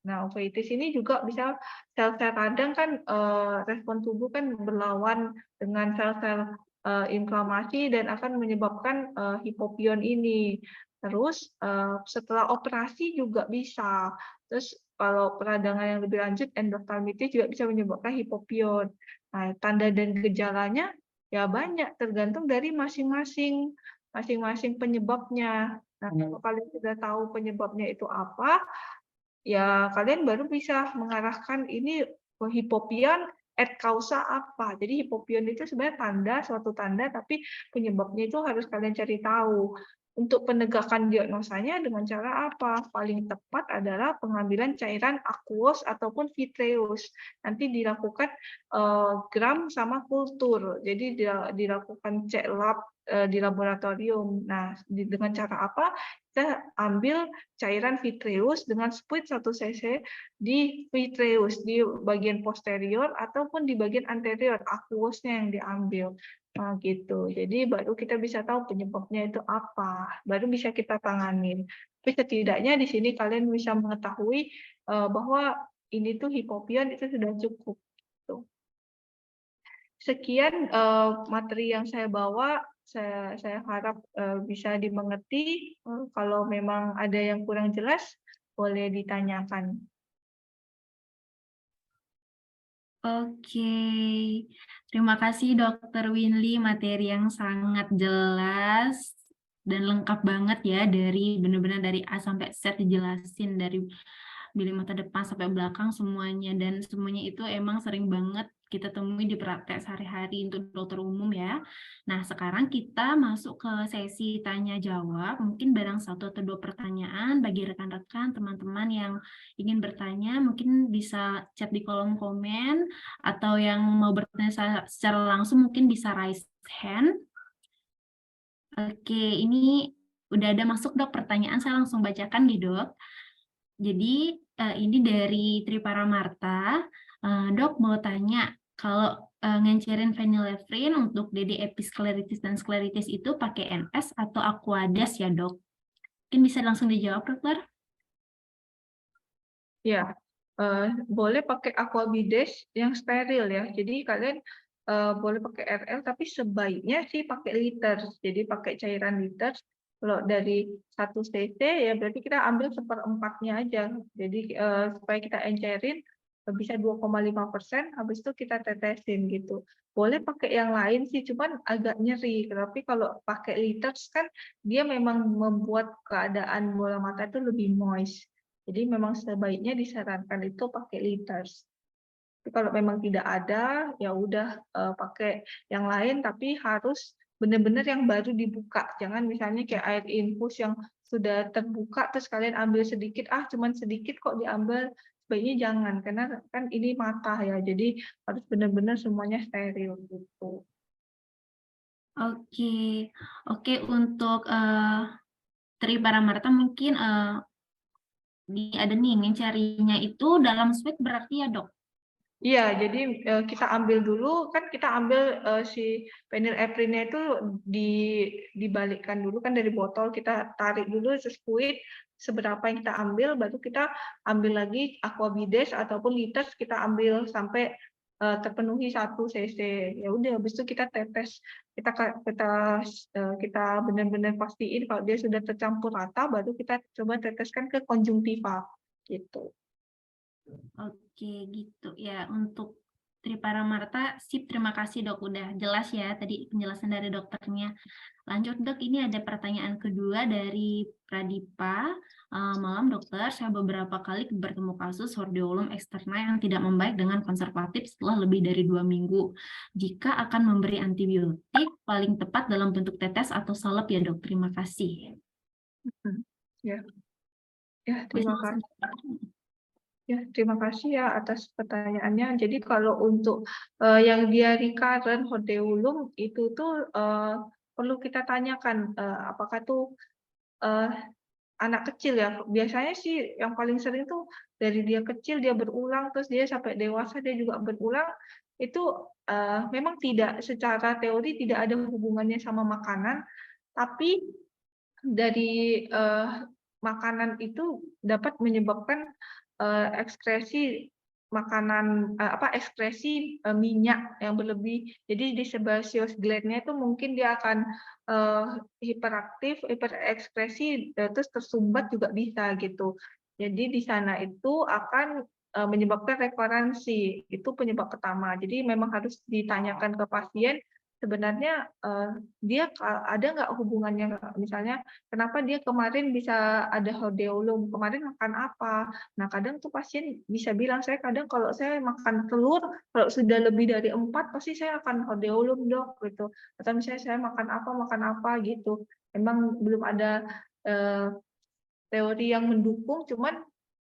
Speaker 2: Nah, uveitis ini juga bisa sel-sel radang kan respon tubuh kan berlawan dengan sel-sel inflamasi dan akan menyebabkan hipopion ini. Terus setelah operasi juga bisa. Terus kalau peradangan yang lebih lanjut endoftalmitis juga bisa menyebabkan hipopion. Nah, tanda dan gejalanya ya banyak, tergantung dari masing-masing penyebabnya. Nah, kalau kalian sudah tahu penyebabnya itu apa, ya kalian baru bisa mengarahkan ini hipopion et causa apa. Jadi hipopion itu sebenarnya suatu tanda, tapi penyebabnya itu harus kalian cari tahu. Untuk penegakan diagnosanya dengan cara apa? Paling tepat adalah pengambilan cairan aqueous ataupun vitreous. Nanti dilakukan gram sama kultur. Jadi dilakukan cek lab di laboratorium. Nah, dengan cara apa? Kita ambil cairan vitreous dengan spuit 1 cc di vitreous di bagian posterior ataupun di bagian anterior, aqueousnya yang diambil. Nah, gitu. Jadi baru kita bisa tahu penyebabnya itu apa, baru bisa kita tanganin. Tapi setidaknya di sini kalian bisa mengetahui bahwa ini tuh hipopion itu sudah cukup. Tuh. Sekian materi yang saya bawa. Saya harap bisa dimengerti. Kalau memang ada yang kurang jelas, boleh ditanyakan.
Speaker 1: Oke, terima kasih Dokter Winly, materi yang sangat jelas dan lengkap banget ya, dari benar-benar dari A sampai Z dijelasin, dari bilik mata depan sampai belakang semuanya, dan semuanya itu emang sering banget kita temui di praktek sehari-hari untuk dokter umum ya. Nah, sekarang kita masuk ke sesi tanya jawab. Mungkin barang 1 atau 2 pertanyaan bagi rekan-rekan, teman-teman yang ingin bertanya, mungkin bisa chat di kolom komen, atau yang mau bertanya secara langsung mungkin bisa raise hand. Oke, ini udah ada masuk Dok pertanyaan, saya langsung bacakan nih Dok. Jadi ini dari Triparamarta. Dok mau tanya, kalau ngencerin phenylephrine untuk DD episkleritis dan skleritis itu pakai NS atau Aquades ya Dok? Mungkin bisa langsung dijawab Dokter?
Speaker 2: Ya, boleh pakai aquabides yang steril ya. Jadi kalian boleh pakai RL, tapi sebaiknya sih pakai liter. Jadi pakai cairan liter. Kalau dari 1 cc ya berarti kita ambil 1/4-nya aja. Jadi supaya kita encerin bisa 2,5%, habis itu kita tetesin gitu. Boleh pakai yang lain sih, cuman agak nyeri. Tapi kalau pakai liters kan dia memang membuat keadaan bola mata itu lebih moist. Jadi memang sebaiknya disarankan itu pakai liters. Tapi kalau memang tidak ada, ya udah pakai yang lain, tapi harus benar-benar yang baru dibuka. Jangan misalnya kayak air infus yang sudah terbuka terus kalian ambil sedikit, cuman sedikit kok diambil. Sebaiknya jangan, karena kan ini mata ya, jadi harus benar-benar semuanya steril gitu.
Speaker 1: Oke, untuk Triparamarta mungkin ada nih ngencarinya itu dalam swab berarti ya Dok?
Speaker 2: Iya, jadi kita ambil dulu, kan kita ambil si phenylephrine itu dibalikkan dulu kan dari botol, kita tarik dulu seskuit seberapa yang kita ambil, baru kita ambil lagi aquabides ataupun liters, kita ambil sampai terpenuhi 1 cc. Ya udah, habis itu kita tetes, kita benar-benar pastiin kalau dia sudah tercampur rata, baru kita coba teteskan ke konjungtiva gitu.
Speaker 1: Oke, gitu ya. Untuk Triparamarta, sip, terima kasih dok, udah jelas ya tadi penjelasan dari dokternya. Lanjut dok, ini ada pertanyaan kedua dari Pradipa. Malam dokter, saya beberapa kali bertemu kasus hordeolum eksterna yang tidak membaik dengan konservatif setelah lebih dari 2 minggu. Jika akan memberi antibiotik, paling tepat dalam bentuk tetes atau salep ya dok, terima kasih.
Speaker 2: Ya, terima kasih. Ya, terima kasih ya atas pertanyaannya. Jadi kalau untuk yang dia recurrent hordeolum itu tuh perlu kita tanyakan apakah tuh anak kecil ya. Biasanya sih yang paling sering tuh dari dia kecil dia berulang terus dia sampai dewasa dia juga berulang itu memang tidak secara teori tidak ada hubungannya sama makanan, tapi dari makanan itu dapat menyebabkan ekskresi makanan ekskresi minyak yang berlebih. Jadi di sebaceous gland-nya itu mungkin dia akan hiperaktif, hiperekspresi, terus tersumbat juga bisa gitu. Jadi di sana itu akan menyebabkan rekurensi, itu penyebab pertama. Jadi memang harus ditanyakan ke pasien sebenarnya dia ada nggak hubungannya, misalnya kenapa dia kemarin bisa ada hordeolum, kemarin makan apa. Nah, kadang tuh pasien bisa bilang, saya kadang kalau saya makan telur, kalau sudah lebih dari 4, pasti saya akan hordeolum, dok, gitu. Atau misalnya saya makan apa, gitu. Memang belum ada teori yang mendukung, cuman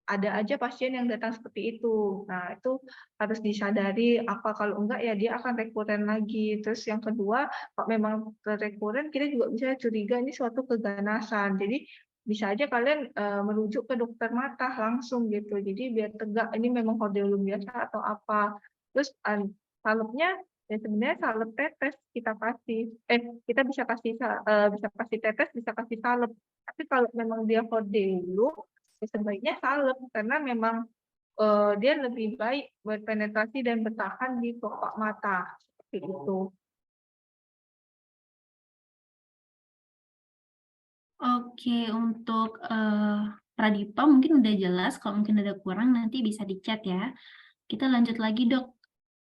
Speaker 2: ada aja pasien yang datang seperti itu. Nah, itu harus disadari, apa kalau enggak ya dia akan rekuren lagi. Terus yang kedua, kalau memang rekuren, kita juga bisa curiga ini suatu keganasan. Jadi bisa aja kalian merujuk ke dokter mata langsung gitu. Jadi biar tegak ini memang hordeolum biasa atau apa. Terus salepnya ya sebenarnya salep tetes kita kasih. Kita bisa kasih bisa kasih tetes, bisa kasih salep. Tapi kalau memang dia hordeolum, ya sebaiknya salep karena memang dia lebih baik berpenetrasi dan bertahan di kelopak mata seperti itu.
Speaker 1: Oke, untuk Pradipa mungkin udah jelas, kalau mungkin ada kurang nanti bisa di chat ya. Kita lanjut lagi dok.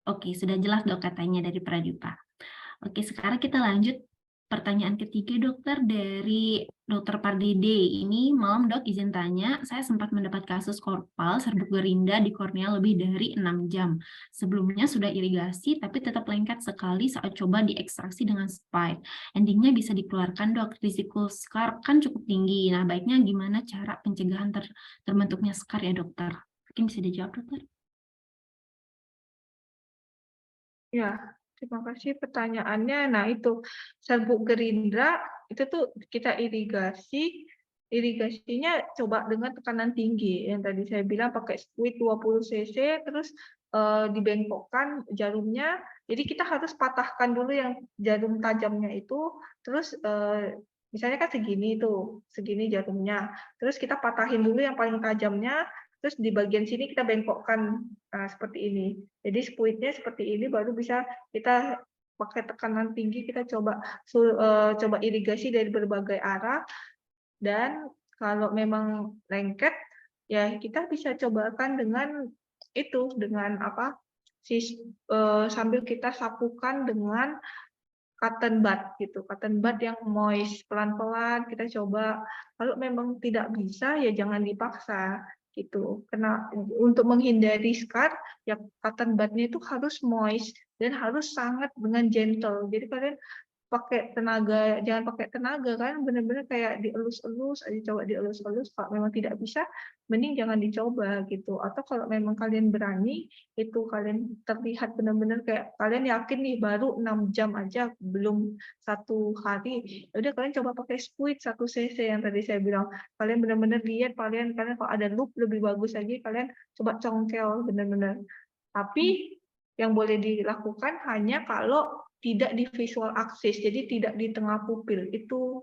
Speaker 1: Oke, sudah jelas dok katanya dari Pradipa. Oke, sekarang kita lanjut pertanyaan ketiga dokter dari Dokter Pardede. Ini malam dok izin tanya, saya sempat mendapat kasus korpal serbuk gerinda di kornea lebih dari 6 jam. Sebelumnya sudah irigasi tapi tetap lengket sekali saat coba diekstraksi dengan spike. Endingnya bisa dikeluarkan dok, risiko scar kan cukup tinggi. Nah, baiknya gimana cara pencegahan terbentuknya scar ya dokter? Mungkin bisa dijawab dokter?
Speaker 2: Ya, terima kasih pertanyaannya. Nah, itu serbuk gerindra itu tuh kita irigasinya coba dengan tekanan tinggi. Yang tadi saya bilang pakai squid 20 cc, terus dibengkokkan jarumnya. Jadi kita harus patahkan dulu yang jarum tajamnya itu, terus misalnya kan segini jarumnya. Terus kita patahin dulu yang paling tajamnya, terus di bagian sini kita bengkokkan seperti ini. Jadi squidnya seperti ini baru bisa kita pakai tekanan tinggi, kita coba irigasi dari berbagai arah. Dan kalau memang lengket ya kita bisa cobakan dengan sambil kita sapukan dengan cotton bud gitu, cotton bud yang moist, pelan-pelan kita coba. Kalau memang tidak bisa ya jangan dipaksa gitu. Karena untuk menghindari scar ya cotton budnya itu harus moist dan harus sangat dengan gentle. Jadi kalian jangan pakai tenaga kan, benar-benar kayak dielus-elus aja, coba dielus-elus. Kalau memang tidak bisa, mending jangan dicoba gitu. Atau kalau memang kalian berani, itu kalian terlihat benar-benar kayak kalian yakin nih baru 6 jam aja, belum 1 hari, udah kalian coba pakai squid 1 cc yang tadi saya bilang. Kalian benar-benar lihat, kalian kalau ada loop lebih bagus lagi, kalian coba congkel benar-benar. Tapi yang boleh dilakukan hanya kalau tidak di visual axis, jadi tidak di tengah pupil. Itu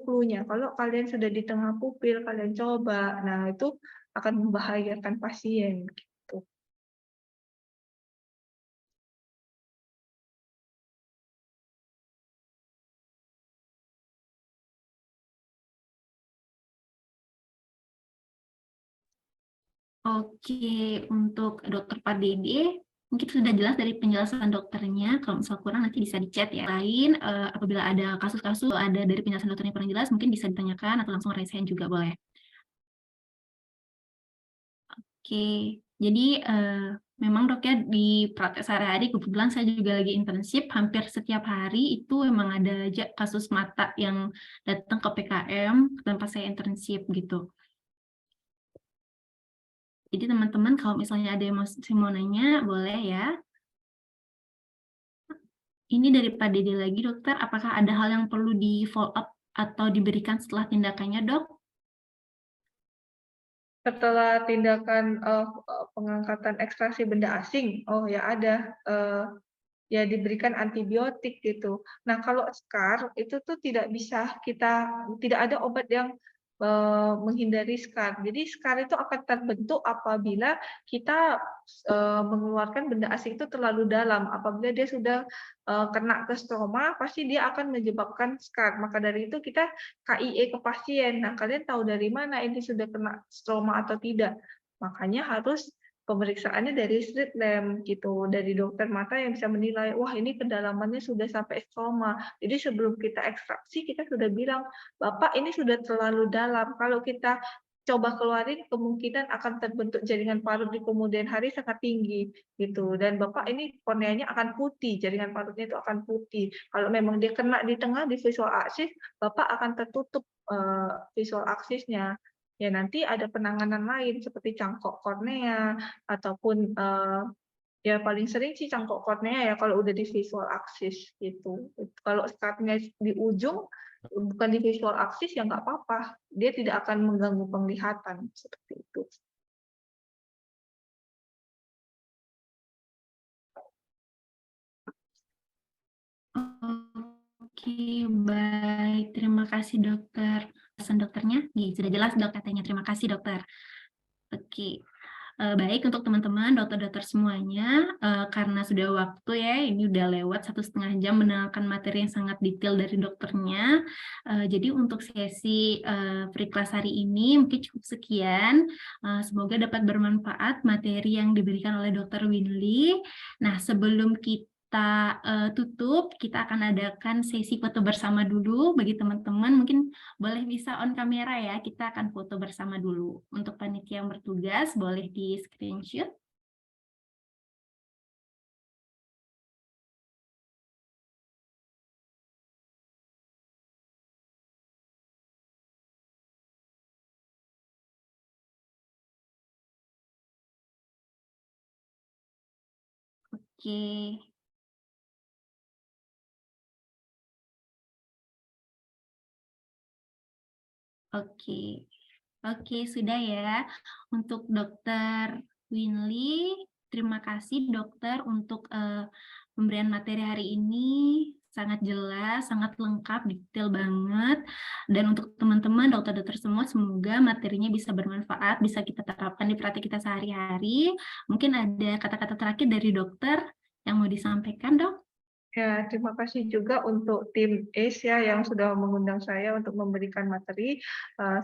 Speaker 2: clue-nya. Kalau kalian sudah di tengah pupil, kalian coba, nah itu akan membahayakan pasien. Gitu.
Speaker 1: Oke, untuk Dokter Pardede, Mungkin sudah jelas dari penjelasan dokternya, kalau misal kurang nanti bisa di chat ya. Lain, apabila ada kasus-kasus ada dari penjelasan dokternya kurang jelas, mungkin bisa ditanyakan atau langsung raise hand juga boleh. Oke, jadi memang dok ya di praktek sehari-hari, kebetulan saya juga lagi internship, hampir setiap hari itu memang ada aja kasus mata yang datang ke PKM tempat saya internship gitu. Jadi teman-teman kalau misalnya ada yang mau nanya, boleh ya. Ini dari Pak Dede lagi, dokter. Apakah ada hal yang perlu di follow up atau diberikan setelah tindakannya, dok?
Speaker 2: Setelah tindakan pengangkatan ekstraksi benda asing, oh ya ada, ya diberikan antibiotik gitu. Nah kalau SCAR itu tuh tidak ada obat yang menghindari SCAR. Jadi SCAR itu akan terbentuk apabila kita mengeluarkan benda asing itu terlalu dalam. Apabila dia sudah kena ke stroma, pasti dia akan menyebabkan SCAR. Maka dari itu kita KIE ke pasien. Nah kalian tahu dari mana ini sudah kena stroma atau tidak? Makanya harus pemeriksaannya dari slit lamp gitu, dari dokter mata yang bisa menilai, wah ini kedalamannya sudah sampai stroma. Jadi sebelum kita ekstraksi, kita sudah bilang, Bapak ini sudah terlalu dalam. Kalau kita coba keluarin, kemungkinan akan terbentuk jaringan parut di kemudian hari sangat tinggi gitu. Dan Bapak ini korneanya akan putih, jaringan parutnya itu akan putih. Kalau memang dia kena di tengah di visual aksis, Bapak akan tertutup visual aksisnya. Ya nanti ada penanganan lain seperti cangkok kornea ataupun ya paling sering sih cangkok kornea ya kalau udah di visual aksis gitu. Kalau scarnya di ujung bukan di visual aksis ya nggak apa-apa, dia tidak akan mengganggu penglihatan seperti itu.
Speaker 1: Oke, baik. Terima kasih dokter. Pesan dokternya, sudah jelas dok katanya. Terima kasih dokter. Oke. Baik untuk teman-teman dokter-dokter semuanya, karena sudah waktu ya, ini udah lewat 1,5 jam mendengarkan materi yang sangat detail dari dokternya. Jadi untuk sesi free class hari ini mungkin cukup sekian. Semoga dapat bermanfaat materi yang diberikan oleh Dokter Winly. Nah, sebelum kita tutup, kita akan adakan sesi foto bersama dulu bagi teman-teman. Mungkin boleh bisa on kamera ya, kita akan foto bersama dulu. Untuk panitia yang bertugas, boleh di screenshot. Oke. Oke. Oke, sudah ya. Untuk Dokter Winly, terima kasih dokter untuk pemberian materi hari ini. Sangat jelas, sangat lengkap, detail banget. Dan untuk teman-teman, dokter-dokter semua, semoga materinya bisa bermanfaat, bisa kita terapkan di praktik kita sehari-hari. Mungkin ada kata-kata terakhir dari dokter yang mau disampaikan, dok?
Speaker 2: Ya, terima kasih juga untuk tim ACE ya yang sudah mengundang saya untuk memberikan materi.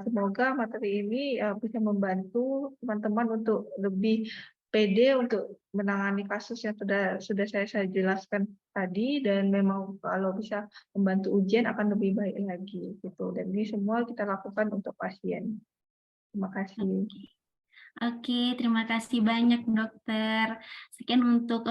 Speaker 2: Semoga materi ini bisa membantu teman-teman untuk lebih pede untuk menangani kasus yang sudah saya jelaskan tadi, dan memang kalau bisa membantu ujian akan lebih baik lagi gitu. Dan ini semua kita lakukan untuk pasien. Terima kasih.
Speaker 1: Oke, terima kasih banyak dokter. Sekian untuk